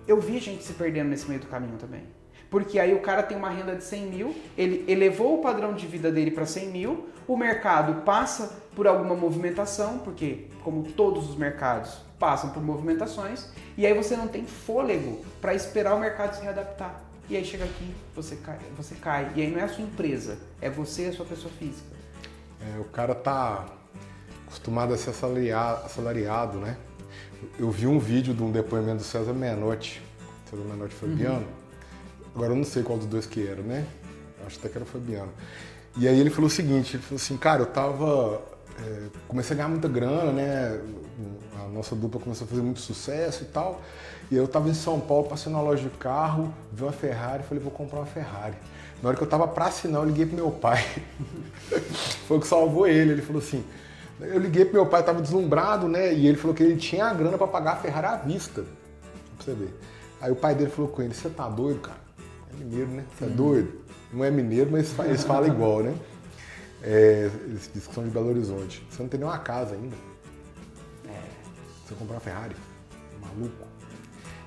[SPEAKER 2] eu vi gente se perdendo nesse meio do caminho também. Porque aí o cara tem uma renda de 100 mil, ele elevou o padrão de vida dele para 100 mil, o mercado passa por alguma movimentação, porque como todos os mercados passam por movimentações, e aí você não tem fôlego para esperar o mercado se readaptar. E aí chega aqui, você cai. E aí não é a sua empresa, é você e a sua pessoa física.
[SPEAKER 1] O cara tá acostumado a ser assalariado, né? Eu vi um vídeo de um depoimento do César Menotti Fabiano. Agora eu não sei qual dos dois que era, né? Acho até que era o Fabiano. E aí ele falou o seguinte, ele falou assim, cara, comecei a ganhar muita grana, né? A nossa dupla começou a fazer muito sucesso e tal. E aí eu tava em São Paulo, passei na loja de carro, vi uma Ferrari, falei, vou comprar uma Ferrari. Na hora que eu tava pra assinar, eu liguei pro meu pai. Foi o que salvou ele. Ele falou assim, eu liguei pro meu pai, tava deslumbrado, né? E ele falou que ele tinha a grana pra pagar a Ferrari à vista. Pra você ver. Aí o pai dele falou com ele, você tá doido, cara? É mineiro, né? Você é doido? Não é mineiro, mas eles falam igual, né? Eles dizem que são de Belo Horizonte. Você não tem nenhuma casa ainda. Você comprar uma Ferrari. Maluco.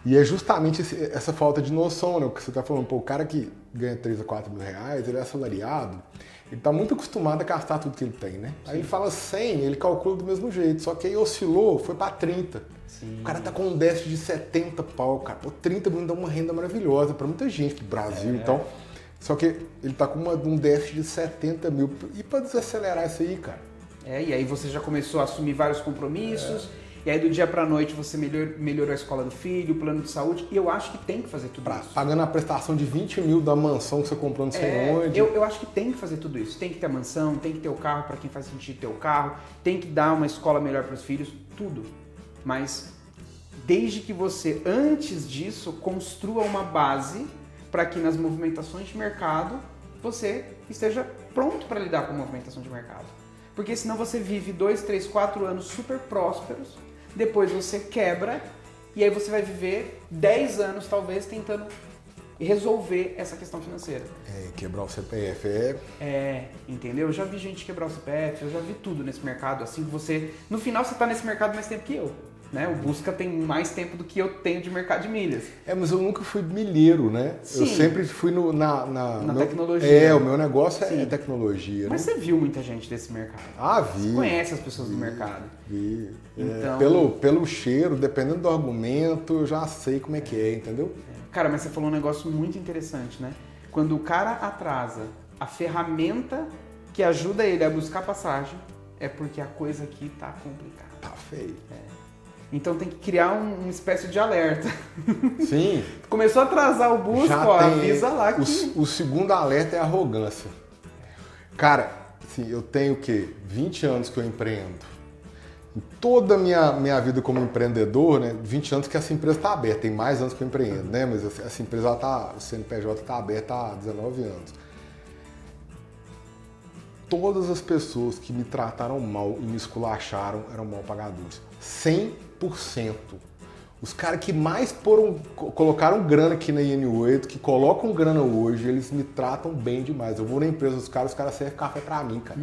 [SPEAKER 1] E é justamente essa falta de noção, né? O que você tá falando, o cara que ganha 3 a 4 mil reais, ele é assalariado, ele tá muito acostumado a gastar tudo que ele tem, né? Sim. Aí ele fala 100, ele calcula do mesmo jeito, só que aí oscilou, foi para 30.
[SPEAKER 2] Sim.
[SPEAKER 1] O cara tá com um déficit de 70 pau, cara. Pô, 30 mil dá uma renda maravilhosa pra muita gente do Brasil, então. Só que ele tá com um déficit de 70 mil. E pra desacelerar isso aí, cara?
[SPEAKER 2] E aí você já começou a assumir vários compromissos, e aí do dia pra noite você melhorou a escola do filho, o plano de saúde, e eu acho que tem que fazer tudo isso.
[SPEAKER 1] Pagando a prestação de 20 mil da mansão que você comprou não sei onde.
[SPEAKER 2] Eu acho que tem que fazer tudo isso. Tem que ter a mansão, tem que ter o carro para quem faz sentido ter o carro, tem que dar uma escola melhor para os filhos, tudo. Mas desde que você, antes disso, construa uma base para que nas movimentações de mercado você esteja pronto para lidar com a movimentação de mercado. Porque senão você vive 2, 3, 4 anos super prósperos, depois você quebra e aí você vai viver 10 anos talvez tentando resolver essa questão financeira.
[SPEAKER 1] Quebrar o CPF
[SPEAKER 2] Entendeu? Eu já vi gente quebrar o CPF, eu já vi tudo nesse mercado, assim, você... No final você tá nesse mercado mais tempo que eu, né? O Busca tem mais tempo do que eu tenho de mercado de milhas.
[SPEAKER 1] Mas eu nunca fui milheiro, né?
[SPEAKER 2] Sim.
[SPEAKER 1] Eu sempre fui na
[SPEAKER 2] tecnologia.
[SPEAKER 1] O meu negócio é tecnologia.
[SPEAKER 2] Mas
[SPEAKER 1] né?
[SPEAKER 2] você viu muita gente desse mercado.
[SPEAKER 1] Vi.
[SPEAKER 2] Você conhece as pessoas do mercado.
[SPEAKER 1] Vi.
[SPEAKER 2] Então...
[SPEAKER 1] Pelo cheiro, dependendo do argumento, eu já sei como é que é, entendeu?
[SPEAKER 2] Cara, mas você falou um negócio muito interessante, né? Quando o cara atrasa a ferramenta que ajuda ele a buscar passagem, é porque a coisa aqui tá complicada.
[SPEAKER 1] Tá feio.
[SPEAKER 2] Então tem que criar uma espécie de alerta.
[SPEAKER 1] Sim.
[SPEAKER 2] Começou a atrasar o Busca, avisa lá que...
[SPEAKER 1] O segundo alerta é a arrogância. Cara, assim, eu tenho o quê? 20 anos que eu empreendo. Em toda a minha vida como empreendedor, né? 20 anos que essa empresa está aberta, tem mais anos que eu empreendo, né? Mas essa empresa, o CNPJ está aberta há 19 anos. Todas as pessoas que me trataram mal e me esculacharam eram mal pagadores. 100%. Os caras que mais colocaram grana aqui na IN8, que colocam grana hoje, eles me tratam bem demais. Eu vou na empresa dos caras, os caras servem café pra mim, cara.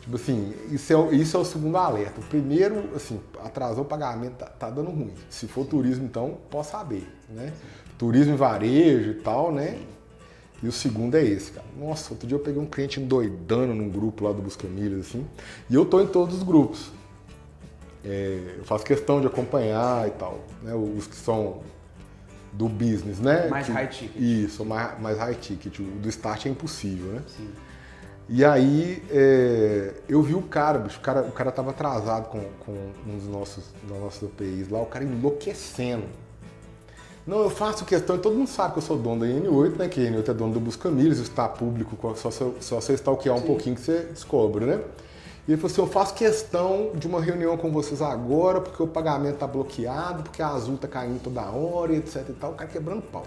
[SPEAKER 1] Tipo assim, isso é o segundo alerta. O primeiro, assim, atrasou o pagamento, tá dando ruim. Se for turismo, então, posso saber, né? Turismo e varejo e tal, né? E o segundo é esse, cara. Nossa, outro dia eu peguei um cliente endoidando num grupo lá do Busca Milhas, assim, e eu tô em todos os grupos. Eu faço questão de acompanhar e tal, né? Os que são do business, né?
[SPEAKER 2] Mais high ticket.
[SPEAKER 1] Isso, mais high ticket. O do start é impossível, né?
[SPEAKER 2] Sim.
[SPEAKER 1] E aí, eu vi o cara, bicho, o cara tava atrasado com um dos nossos APIs lá, o cara enlouquecendo. Não, eu faço questão, e todo mundo sabe que eu sou dono da IN8, né? Que a IN8 é dono do Busca Milhas, está público, só você stalkear um pouquinho que você descobre, né? E ele falou assim, eu faço questão de uma reunião com vocês agora, porque o pagamento tá bloqueado, porque a Azul tá caindo toda hora, etc e tal, o cara quebrando pau.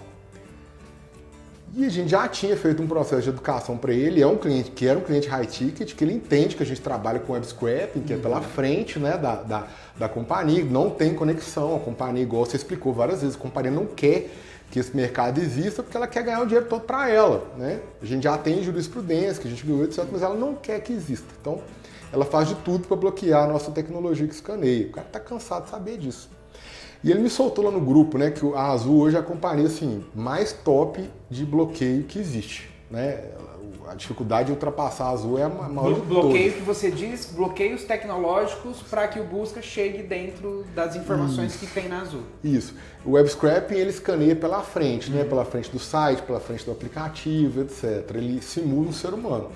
[SPEAKER 1] E a gente já tinha feito um processo de educação para ele, que era um cliente high ticket, que ele entende que a gente trabalha com web scraping, que é pela frente, né, da companhia, não tem conexão, a companhia, igual você explicou várias vezes, a companhia não quer que esse mercado exista porque ela quer ganhar o dinheiro todo para ela, né? A gente já tem jurisprudência, que a gente viu, etc, mas ela não quer que exista. Então, ela faz de tudo para bloquear a nossa tecnologia que escaneia. O cara tá cansado de saber disso. E ele me soltou lá no grupo, né, que a Azul hoje é a companhia assim, mais top de bloqueio que existe, né? A dificuldade de ultrapassar a Azul é a maior de
[SPEAKER 2] bloqueio
[SPEAKER 1] todas.
[SPEAKER 2] que você diz, bloqueios tecnológicos para que o Busca chegue dentro das informações que tem na Azul.
[SPEAKER 1] Isso. O web scraping ele escaneia pela frente, né? Pela frente do site, pela frente do aplicativo, etc. Ele simula um ser humano.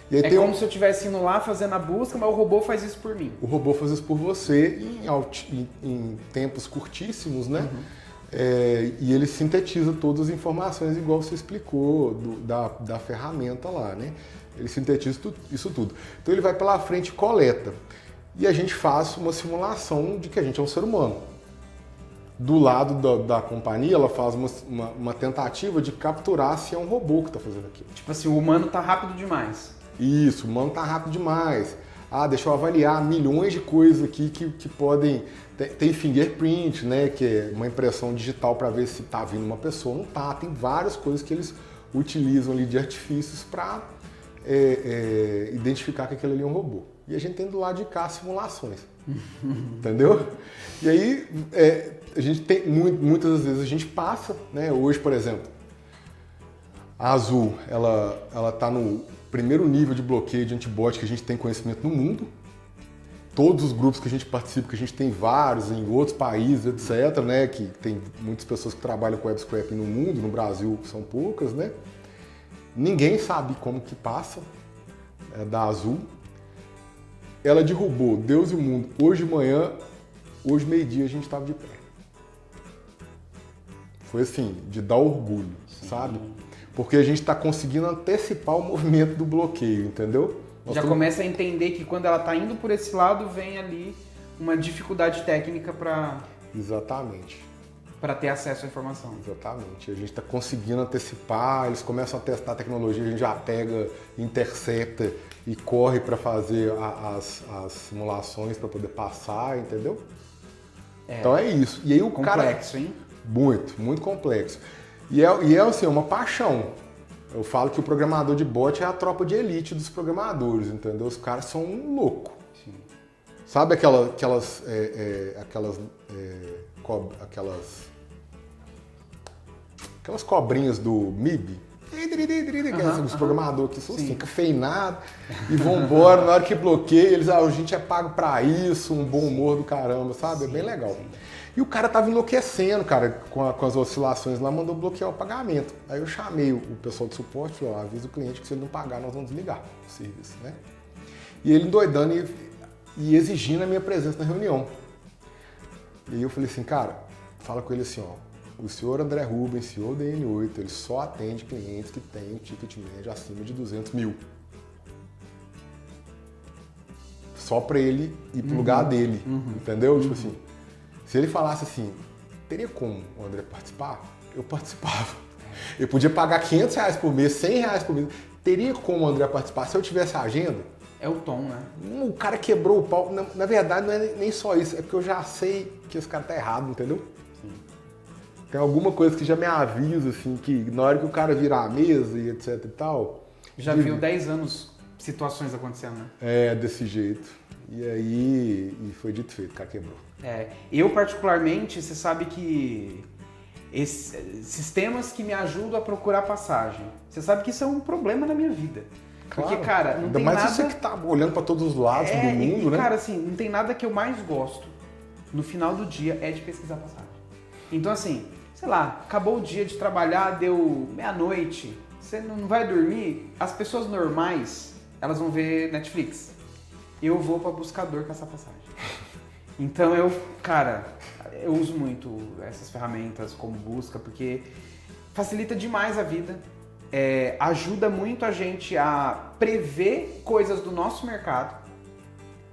[SPEAKER 1] E aí
[SPEAKER 2] como se eu estivesse indo lá fazendo a busca, mas o robô faz isso por mim.
[SPEAKER 1] O robô faz isso por você em tempos curtíssimos, né? E ele sintetiza todas as informações, igual você explicou, da ferramenta lá, né? Ele sintetiza isso tudo. Então ele vai pela frente e coleta. E a gente faz uma simulação de que a gente é um ser humano. Do lado da companhia, ela faz uma tentativa de capturar se é um robô que está fazendo aquilo.
[SPEAKER 2] Tipo assim, o humano tá rápido demais.
[SPEAKER 1] Isso, o humano tá rápido demais. Deixa eu avaliar milhões de coisas aqui que podem... Tem fingerprint, né, que é uma impressão digital para ver se tá vindo uma pessoa. Não tá, tem várias coisas que eles utilizam ali de artifícios para identificar que aquele ali é um robô. E a gente tem do lado de cá simulações. Entendeu? E aí, a gente tem, muitas vezes a gente passa, né? Hoje, por exemplo, a Azul, ela tá no primeiro nível de bloqueio de antibot que a gente tem conhecimento no mundo. todos os grupos que a gente participa, que a gente tem vários em outros países, etc, né, que tem muitas pessoas que trabalham com web scraping no mundo, no Brasil são poucas, né? Ninguém sabe como que passa da Azul. Ela derrubou Deus e o mundo hoje de manhã, hoje meio-dia a gente estava de pé. Foi assim, de dar orgulho, sabe? Porque a gente está conseguindo antecipar o movimento do bloqueio, entendeu?
[SPEAKER 2] Já começa a entender que quando ela está indo por esse lado, vem ali uma dificuldade técnica para...
[SPEAKER 1] Exatamente.
[SPEAKER 2] Para ter acesso à informação.
[SPEAKER 1] Exatamente. A gente está conseguindo antecipar, eles começam a testar a tecnologia, a gente já pega, intercepta e corre para fazer as simulações para poder passar, entendeu? Então é isso. E aí o
[SPEAKER 2] complexo,
[SPEAKER 1] cara...
[SPEAKER 2] hein?
[SPEAKER 1] Muito, muito complexo. E é assim, uma paixão. Eu falo que o programador de bot é a tropa de elite dos programadores, entendeu? Os caras são um louco.
[SPEAKER 2] Sim.
[SPEAKER 1] Sabe aquelas cobrinhas do MIB? Os programadores que são assim, cafeinados e vão embora. Na hora que bloqueia, eles, a gente é pago pra isso, um bom humor do caramba, sabe? É bem legal. Sim. E o cara tava enlouquecendo, cara, com as oscilações lá, mandou bloquear o pagamento. Aí eu chamei o pessoal de suporte e falei, avisa o cliente que se ele não pagar, nós vamos desligar o serviço, né? E ele endoidando e exigindo a minha presença na reunião. E eu falei assim, cara, fala com ele assim, ó, o senhor André Rubens, CEO da N8, ele só atende clientes que têm um ticket médio acima de 200 mil. Só pra ele ir pro lugar dele, entendeu? Tipo assim, se ele falasse assim, teria como o André participar? Eu participava. Eu podia pagar R$500 por mês, R$100 por mês. Teria como o André participar se eu tivesse a agenda?
[SPEAKER 2] É o tom, né?
[SPEAKER 1] O cara quebrou o pau. Na verdade, não é nem só isso. É porque eu já sei que esse cara tá errado, entendeu? Sim. Tem alguma coisa que já me avisa, assim, que na hora que o cara virar a mesa e etc e tal...
[SPEAKER 2] Já viu 10 anos situações acontecendo, né?
[SPEAKER 1] É, desse jeito. E aí, foi dito e feito, o cara quebrou.
[SPEAKER 2] Eu particularmente, você sabe que sistemas que me ajudam a procurar passagem, você sabe que isso é um problema na minha vida.
[SPEAKER 1] Claro.
[SPEAKER 2] Porque, cara, não tem
[SPEAKER 1] nada...
[SPEAKER 2] nada...
[SPEAKER 1] você que tá olhando pra todos os lados do mundo, né?
[SPEAKER 2] Cara, assim, não tem nada que eu mais gosto no final do dia é de pesquisar passagem. Então, assim, sei lá, acabou o dia de trabalhar, deu meia-noite, você não vai dormir, as pessoas normais, elas vão ver Netflix. Eu vou para buscador caçar passagem. Então eu uso muito essas ferramentas como busca, porque facilita demais a vida, ajuda muito a gente a prever coisas do nosso mercado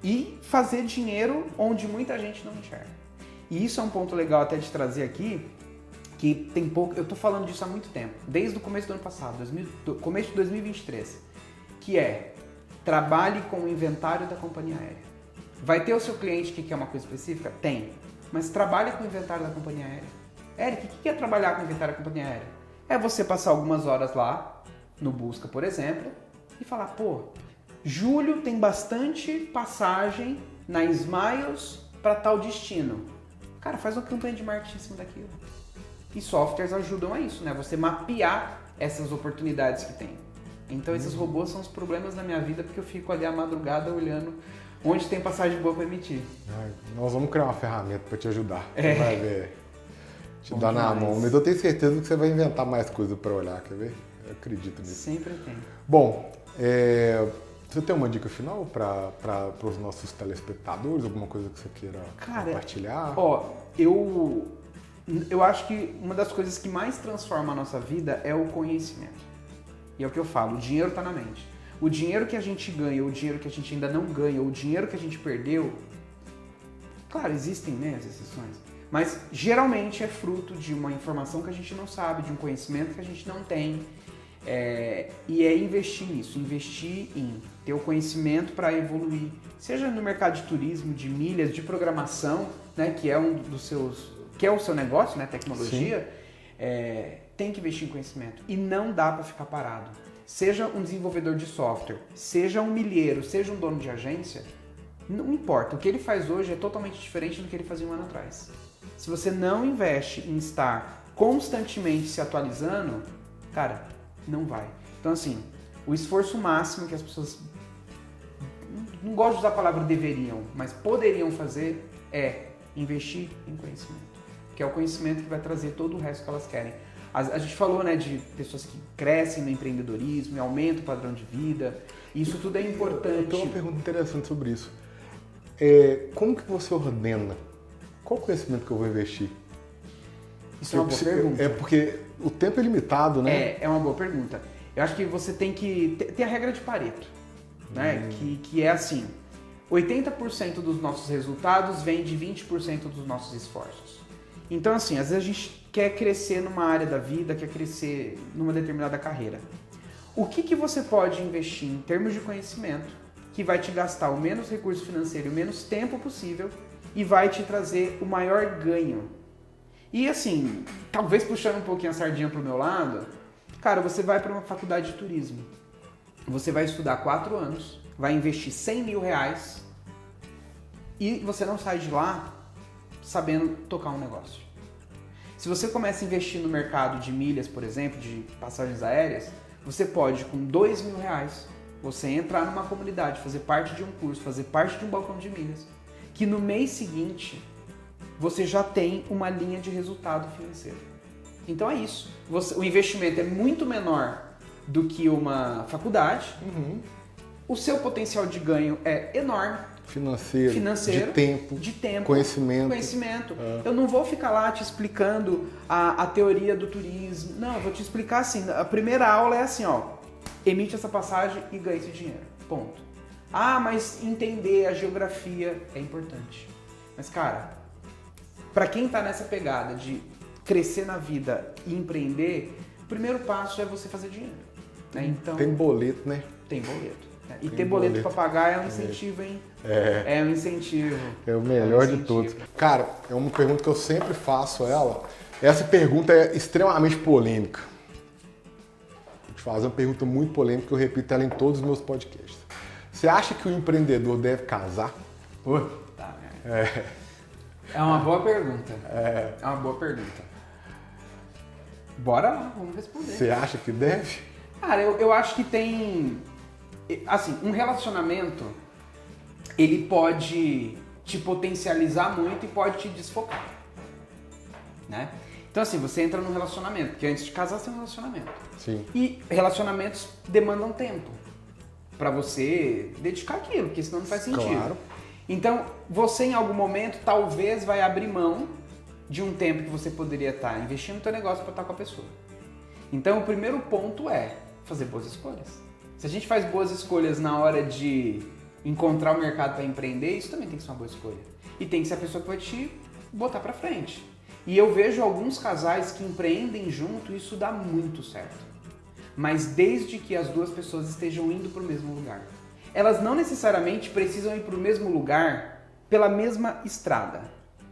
[SPEAKER 2] e fazer dinheiro onde muita gente não enxerga. E isso é um ponto legal até de trazer aqui, que tem pouco, eu tô falando disso há muito tempo, desde o começo do ano passado, começo de 2023, que trabalhe com o inventário da companhia aérea. Vai ter o seu cliente que quer uma coisa específica? Tem. Mas trabalhe com o inventário da companhia aérea. Eric, o que é trabalhar com o inventário da companhia aérea? É você passar algumas horas lá, no Busca, por exemplo, e falar, pô, julho tem bastante passagem na Smiles para tal destino. Cara, faz uma campanha de marketing em cima daquilo. E softwares ajudam a isso, né? Você mapear essas oportunidades que tem. Então esses robôs são os problemas da minha vida, porque eu fico ali à madrugada olhando onde tem passagem boa para emitir.
[SPEAKER 1] Nós vamos criar uma ferramenta para te ajudar. Você vai ver. Te dar na mão. Mas eu tenho certeza que você vai inventar mais coisa para olhar, quer ver? Eu acredito nisso.
[SPEAKER 2] Sempre tem.
[SPEAKER 1] Bom, você tem uma dica final para os nossos telespectadores? Alguma coisa que você queira compartilhar?
[SPEAKER 2] Ó, eu acho que uma das coisas que mais transforma a nossa vida é o conhecimento. E é o que eu falo, o dinheiro está na mente. O dinheiro que a gente ganha, ou o dinheiro que a gente ainda não ganha, ou o dinheiro que a gente perdeu, claro, existem, né, as exceções, mas geralmente é fruto de uma informação que a gente não sabe, de um conhecimento que a gente não tem, e é investir nisso, investir em ter o conhecimento para evoluir, seja no mercado de turismo, de milhas, de programação, né, que é um dos seus, que é o seu negócio, né, tecnologia, tem que investir em conhecimento e não dá para ficar parado. Seja um desenvolvedor de software, seja um milheiro, seja um dono de agência, não importa. O que ele faz hoje é totalmente diferente do que ele fazia um ano atrás. Se você não investe em estar constantemente se atualizando, cara, não vai. Então assim, o esforço máximo que as pessoas não gosto de usar a palavra deveriam, mas poderiam fazer é investir em conhecimento. Que é o conhecimento que vai trazer todo o resto que elas querem. A gente falou, né, de pessoas que crescem no empreendedorismo e aumentam o padrão de vida. Isso tudo é importante.
[SPEAKER 1] Eu tenho uma pergunta interessante sobre isso. Como que você ordena? Qual conhecimento que eu vou investir?
[SPEAKER 2] Isso é uma boa pergunta.
[SPEAKER 1] É porque o tempo é limitado, né?
[SPEAKER 2] É uma boa pergunta. Eu acho que você tem que ter a regra de Pareto, né? Que é assim, 80% dos nossos resultados vem de 20% dos nossos esforços. Então, assim, às vezes a gente quer crescer numa área da vida, quer crescer numa determinada carreira. O que você pode investir em termos de conhecimento que vai te gastar o menos recurso financeiro e o menos tempo possível e vai te trazer o maior ganho? E assim, talvez puxando um pouquinho a sardinha pro meu lado, cara, você vai para uma faculdade de turismo, você vai estudar 4 anos, vai investir 100 mil reais e você não sai de lá sabendo tocar um negócio. Se você começa a investir no mercado de milhas, por exemplo, de passagens aéreas, você pode, com 2 mil reais, você entrar numa comunidade, fazer parte de um curso, fazer parte de um balcão de milhas, que no mês seguinte você já tem uma linha de resultado financeiro. Então é isso. O investimento é muito menor do que uma faculdade. O seu potencial de ganho é enorme.
[SPEAKER 1] Financeiro, de tempo, conhecimento. Eu não vou ficar lá te explicando a teoria do turismo. Não, eu vou te explicar assim. A primeira aula é assim, ó. Emite essa passagem e ganhe esse dinheiro. Ponto. Ah, mas entender a geografia é importante. Mas, cara, para quem tá nessa pegada de crescer na vida e empreender, o primeiro passo é você fazer dinheiro. Né? Então, tem boleto, né?
[SPEAKER 2] Tem boleto. E ter boleto para pagar é um incentivo, hein? É um incentivo.
[SPEAKER 1] É o melhor de todos. Cara, é uma pergunta que eu sempre faço ela. Essa pergunta é extremamente polêmica. Vou te fazer uma pergunta muito polêmica que eu repito ela em todos os meus podcasts. Você acha que o empreendedor deve casar?
[SPEAKER 2] Tá, é uma boa pergunta. É uma boa pergunta. Bora lá, vamos responder.
[SPEAKER 1] Você acha que deve?
[SPEAKER 2] Cara, eu acho que tem... Assim, um relacionamento, ele pode te potencializar muito e pode te desfocar, né? Então assim, você entra num relacionamento, porque antes de casar você tem um relacionamento.
[SPEAKER 1] Sim.
[SPEAKER 2] E relacionamentos demandam tempo pra você dedicar aquilo, porque senão não faz sentido.
[SPEAKER 1] Claro.
[SPEAKER 2] Então, você em algum momento talvez vai abrir mão de um tempo que você poderia estar investindo no teu negócio para estar com a pessoa. Então, o primeiro ponto é fazer boas escolhas. Se a gente faz boas escolhas na hora de encontrar o mercado para empreender, isso também tem que ser uma boa escolha. E tem que ser a pessoa que vai te botar para frente. E eu vejo alguns casais que empreendem junto e isso dá muito certo. Mas desde que as duas pessoas estejam indo para o mesmo lugar. Elas não necessariamente precisam ir para o mesmo lugar pela mesma estrada.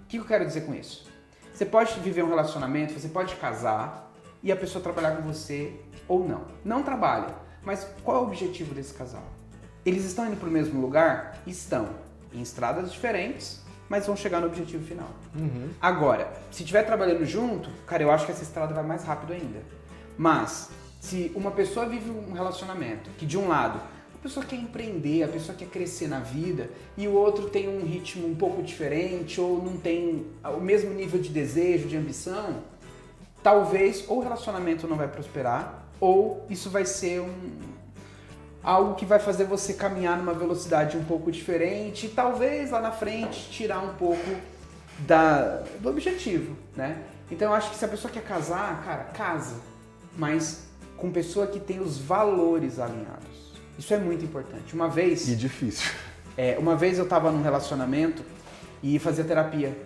[SPEAKER 2] O que eu quero dizer com isso? Você pode viver um relacionamento, você pode casar e a pessoa trabalhar com você ou não. Não trabalha. Mas qual é o objetivo desse casal? Eles estão indo para o mesmo lugar? Estão. Em estradas diferentes, mas vão chegar no objetivo final. Agora, se estiver trabalhando junto, cara, eu acho que essa estrada vai mais rápido ainda. Mas, se uma pessoa vive um relacionamento que de um lado, a pessoa quer empreender, a pessoa quer crescer na vida, e o outro tem um ritmo um pouco diferente, ou não tem o mesmo nível de desejo, de ambição, talvez ou o relacionamento não vai prosperar, ou isso vai ser algo que vai fazer você caminhar numa velocidade um pouco diferente e talvez lá na frente tirar um pouco do objetivo, né? Então eu acho que se a pessoa quer casar, cara, casa, mas com pessoa que tem os valores alinhados. Isso é muito importante. Uma vez...
[SPEAKER 1] E difícil.
[SPEAKER 2] Uma vez eu estava num relacionamento e fazia terapia.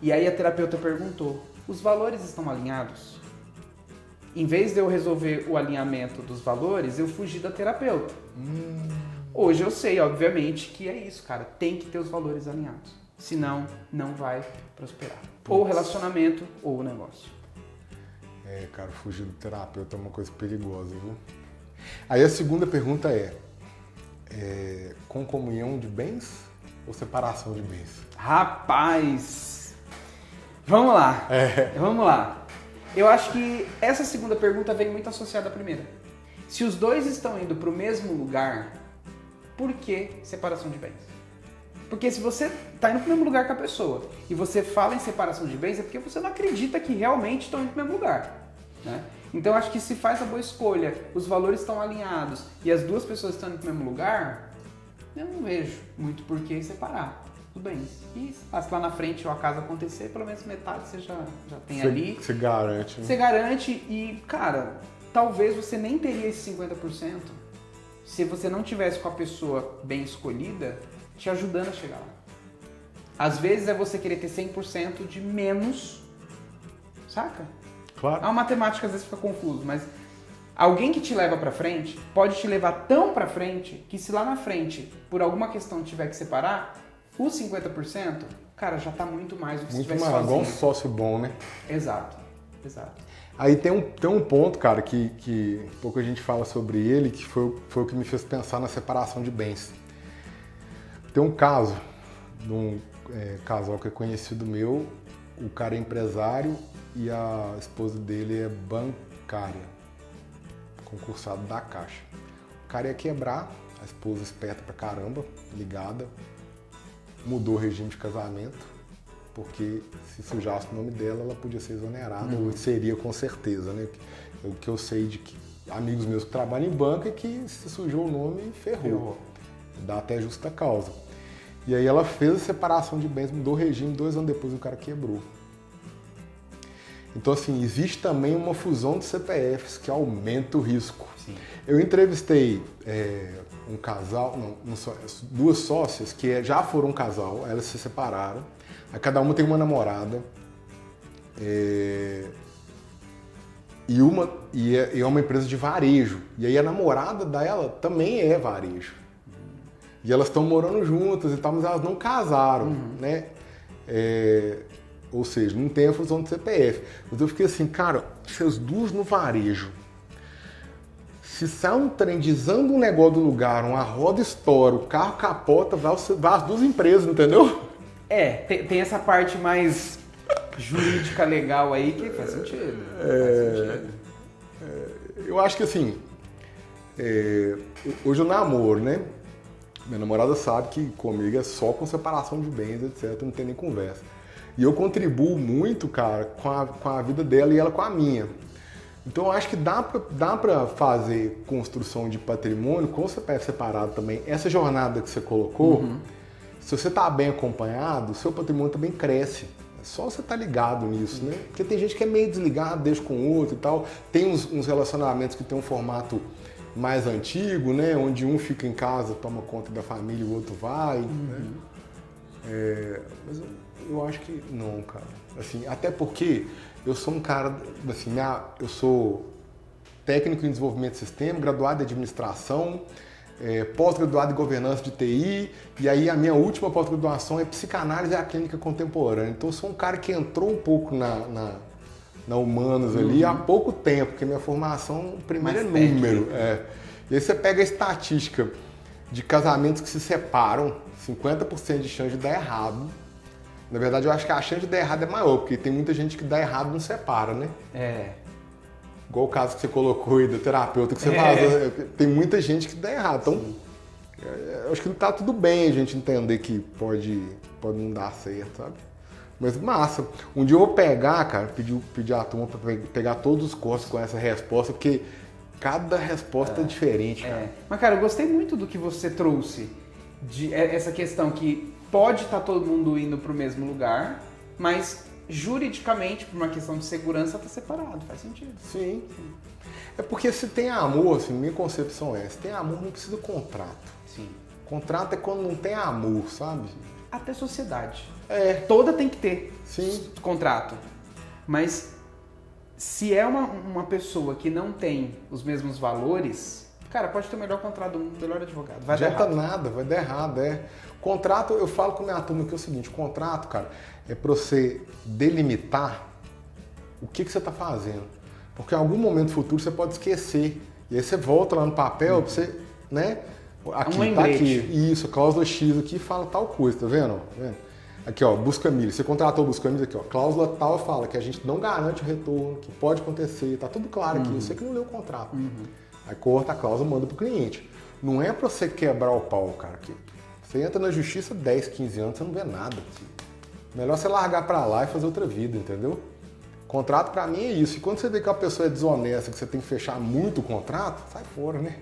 [SPEAKER 2] E aí a terapeuta perguntou, os valores estão alinhados? Em vez de eu resolver o alinhamento dos valores, eu fugi da terapeuta. Hoje eu sei, obviamente, que é isso, cara. Tem que ter os valores alinhados. Senão, não vai prosperar. Ou o relacionamento, ou o negócio.
[SPEAKER 1] Cara, fugir do terapeuta é uma coisa perigosa, viu? Aí a segunda pergunta com comunhão de bens ou separação de bens?
[SPEAKER 2] Rapaz! Vamos lá. Vamos lá. Eu acho que essa segunda pergunta vem muito associada à primeira. Se os dois estão indo para o mesmo lugar, por que separação de bens? Porque se você está indo para o mesmo lugar que a pessoa e você fala em separação de bens, é porque você não acredita que realmente estão indo para o mesmo lugar, né? Então acho que se faz a boa escolha, os valores estão alinhados e as duas pessoas estão indo para o mesmo lugar, eu não vejo muito por que separar os bens. E se lá na frente o acaso acontecer, pelo menos metade você já tem ali.
[SPEAKER 1] Você garante. Né?
[SPEAKER 2] Você garante e, cara, talvez você nem teria esse 50% se você não tivesse com a pessoa bem escolhida te ajudando a chegar lá. Às vezes é você querer ter 100% de menos, saca?
[SPEAKER 1] Claro.
[SPEAKER 2] A matemática às vezes fica confuso, mas alguém que te leva pra frente pode te levar tão pra frente que se lá na frente, por alguma questão tiver que separar, os 50%, cara, já tá muito mais do que se
[SPEAKER 1] Muito
[SPEAKER 2] tivesse
[SPEAKER 1] mais, igual um
[SPEAKER 2] sozinho.
[SPEAKER 1] sócio bom, né?
[SPEAKER 2] Exato.
[SPEAKER 1] Aí tem um ponto, cara, que pouco a gente fala sobre ele, que foi o que me fez pensar na separação de bens. Tem um caso de um casal que é conhecido meu, o cara é empresário e a esposa dele é bancária, concursado da Caixa. O cara ia quebrar, a esposa esperta pra caramba, ligada, mudou o regime de casamento, porque se sujasse o nome dela, ela podia ser exonerada, ou seria com certeza, né? O que eu sei de que amigos meus que trabalham em banca é que se sujou o nome, ferrou. Dá até justa causa. E aí ela fez a separação de bens, mudou o regime, 2 anos depois o cara quebrou. Então, assim, existe também uma fusão de CPFs que aumenta o risco.
[SPEAKER 2] Sim.
[SPEAKER 1] Eu entrevistei um casal, duas sócias que já foram um casal, elas se separaram, aí cada uma tem uma namorada, e é uma empresa de varejo, e aí a namorada dela também é varejo. E elas estão morando juntas e tal, mas elas não casaram, né? Ou seja, não tem a fusão de CPF. Mas eu fiquei assim, cara, se as duas no varejo, se sai um trem desanda um negócio do lugar, uma roda estoura, o carro capota, vai as duas empresas, entendeu?
[SPEAKER 2] Tem essa parte mais jurídica legal aí que faz sentido.
[SPEAKER 1] Eu acho que assim, hoje eu namoro, né? Minha namorada sabe que comigo é só com separação de bens, etc, não tem nem conversa. E eu contribuo muito, cara, com a vida dela e ela com a minha. Então eu acho que dá pra fazer construção de patrimônio com o CPF separado também. Essa jornada que você colocou, se você tá bem acompanhado, o seu patrimônio também cresce. É só você estar ligado nisso, né? Porque tem gente que é meio desligado, deixa com o outro e tal. Tem uns relacionamentos que tem um formato mais antigo, né? Onde um fica em casa, toma conta da família e o outro vai, né? Mas eu acho que não, cara. Assim, até porque eu sou um cara, assim, eu sou técnico em desenvolvimento de sistema, graduado em administração, pós-graduado em governança de TI, e aí a minha última pós-graduação é psicanálise e a clínica contemporânea. Então eu sou um cara que entrou um pouco na Humanos ali há pouco tempo, porque minha formação primeiro é número. E aí você pega a estatística de casamentos que se separam, 50% de chance de dar errado. Na verdade, eu acho que a chance de dar errado é maior, porque tem muita gente que dá errado e não separa, né? Igual o caso que você colocou aí do terapeuta, que você fala, tem muita gente que dá errado. Então, eu acho que tá tudo bem a gente entender que pode não dar certo, sabe? Mas massa. Um dia eu vou pegar, cara, pedir a turma pra pegar todos os cursos com essa resposta, porque cada resposta é diferente, cara.
[SPEAKER 2] Mas, cara, eu gostei muito do que você trouxe, de essa questão que pode estar todo mundo indo pro mesmo lugar, mas juridicamente, por uma questão de segurança, tá separado, faz sentido.
[SPEAKER 1] Sim. É porque se tem amor, assim, minha concepção é, se tem amor não precisa de contrato.
[SPEAKER 2] Sim.
[SPEAKER 1] Contrato é quando não tem amor, sabe?
[SPEAKER 2] Até sociedade. Toda tem que ter contrato. Mas se é uma pessoa que não tem os mesmos valores, cara, pode ter o melhor contrato do mundo, o melhor advogado. Vai dar errado.
[SPEAKER 1] Nada, vai dar errado, Contrato, eu falo com a minha turma que é o seguinte, contrato, cara, é pra você delimitar o que você tá fazendo. Porque em algum momento futuro você pode esquecer. E aí você volta lá no papel pra você, né? Aqui, tá aqui. Isso, cláusula X aqui fala tal coisa, tá vendo? Aqui, ó, busca milho. Você contratou busca milho aqui, ó. Cláusula tal fala que a gente não garante o retorno, que pode acontecer. Tá tudo claro aqui. Você que não leu o contrato. Aí corta a cláusula, manda pro cliente. Não é pra você quebrar o pau, cara. Que você entra na justiça 10, 15 anos, você não vê nada. Melhor você largar pra lá e fazer outra vida, entendeu? Contrato pra mim é isso. E quando você vê que a pessoa é desonesta, que você tem que fechar muito o contrato, sai fora, né?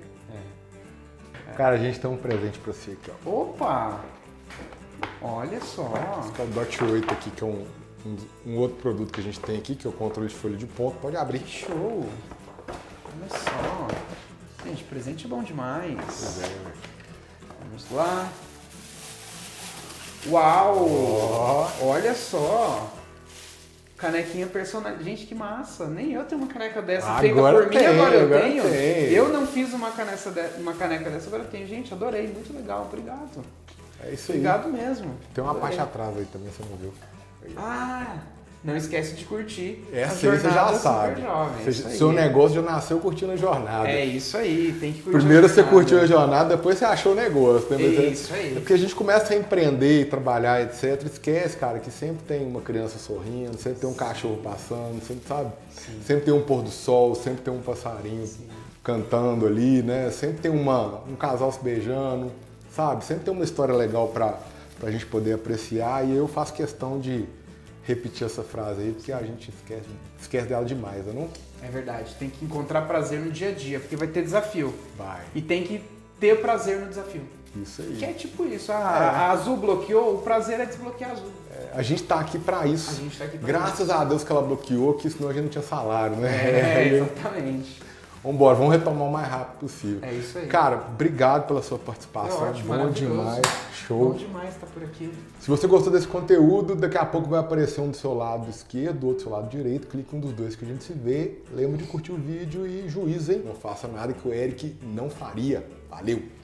[SPEAKER 1] Cara, a gente tem um presente pra você aqui, ó.
[SPEAKER 2] Opa! Olha só.
[SPEAKER 1] Esse é o Dot 8 aqui, que é um outro produto que a gente tem aqui, que é o controle de folha de ponto. Pode abrir.
[SPEAKER 2] Show! Olha só. Gente, presente é bom demais.
[SPEAKER 1] Pois é, velho.
[SPEAKER 2] Vamos lá. Uau! Olha só. Canequinha personalizada. Gente, que massa. Nem eu tenho uma caneca dessa feita por mim, agora eu tenho. Eu não fiz uma caneca dessa, agora eu tenho. Gente, adorei. Muito legal. Obrigado.
[SPEAKER 1] É isso aí.
[SPEAKER 2] Obrigado mesmo.
[SPEAKER 1] Tem uma
[SPEAKER 2] Adorei.
[SPEAKER 1] parte atrás aí também, você não viu. Aí.
[SPEAKER 2] Ah, não esquece de curtir.
[SPEAKER 1] Essa aí você já sabe. Seu negócio já nasceu curtindo a jornada.
[SPEAKER 2] É isso aí, tem que curtir.
[SPEAKER 1] Primeiro você curtiu a jornada, depois você achou o negócio. Né?
[SPEAKER 2] É isso aí.
[SPEAKER 1] É porque a gente começa a empreender, trabalhar, etc. Esquece, cara, que sempre tem uma criança sorrindo, sempre tem um cachorro passando, sempre, sabe?
[SPEAKER 2] Sim.
[SPEAKER 1] Sempre tem um pôr do sol, sempre tem um passarinho cantando ali, né? Sempre tem um casal se beijando, sabe? Sempre tem uma história legal pra gente poder apreciar, e eu faço questão de repetir essa frase aí, porque a gente esquece dela demais, não?
[SPEAKER 2] É verdade, tem que encontrar prazer no dia a dia, porque vai ter desafio.
[SPEAKER 1] Vai.
[SPEAKER 2] E tem que ter prazer no desafio.
[SPEAKER 1] Isso aí.
[SPEAKER 2] Que é tipo isso, a Azul bloqueou, o prazer é desbloquear a Azul.
[SPEAKER 1] A gente tá aqui pra isso.
[SPEAKER 2] A gente tá aqui pra
[SPEAKER 1] Graças a Deus que ela bloqueou, que senão a gente não tinha salário, né?
[SPEAKER 2] Exatamente.
[SPEAKER 1] Vambora, vamos retomar o mais rápido possível.
[SPEAKER 2] É isso aí.
[SPEAKER 1] Cara, obrigado pela sua participação.
[SPEAKER 2] É ótimo,
[SPEAKER 1] bom demais. Show.
[SPEAKER 2] Bom demais estar por aqui.
[SPEAKER 1] Se você gostou desse conteúdo, daqui a pouco vai aparecer um do seu lado esquerdo, outro do seu lado direito. Clique em um dos dois que a gente se vê. Lembra de curtir o vídeo e juízo, hein? Não faça nada que o Eric não faria. Valeu!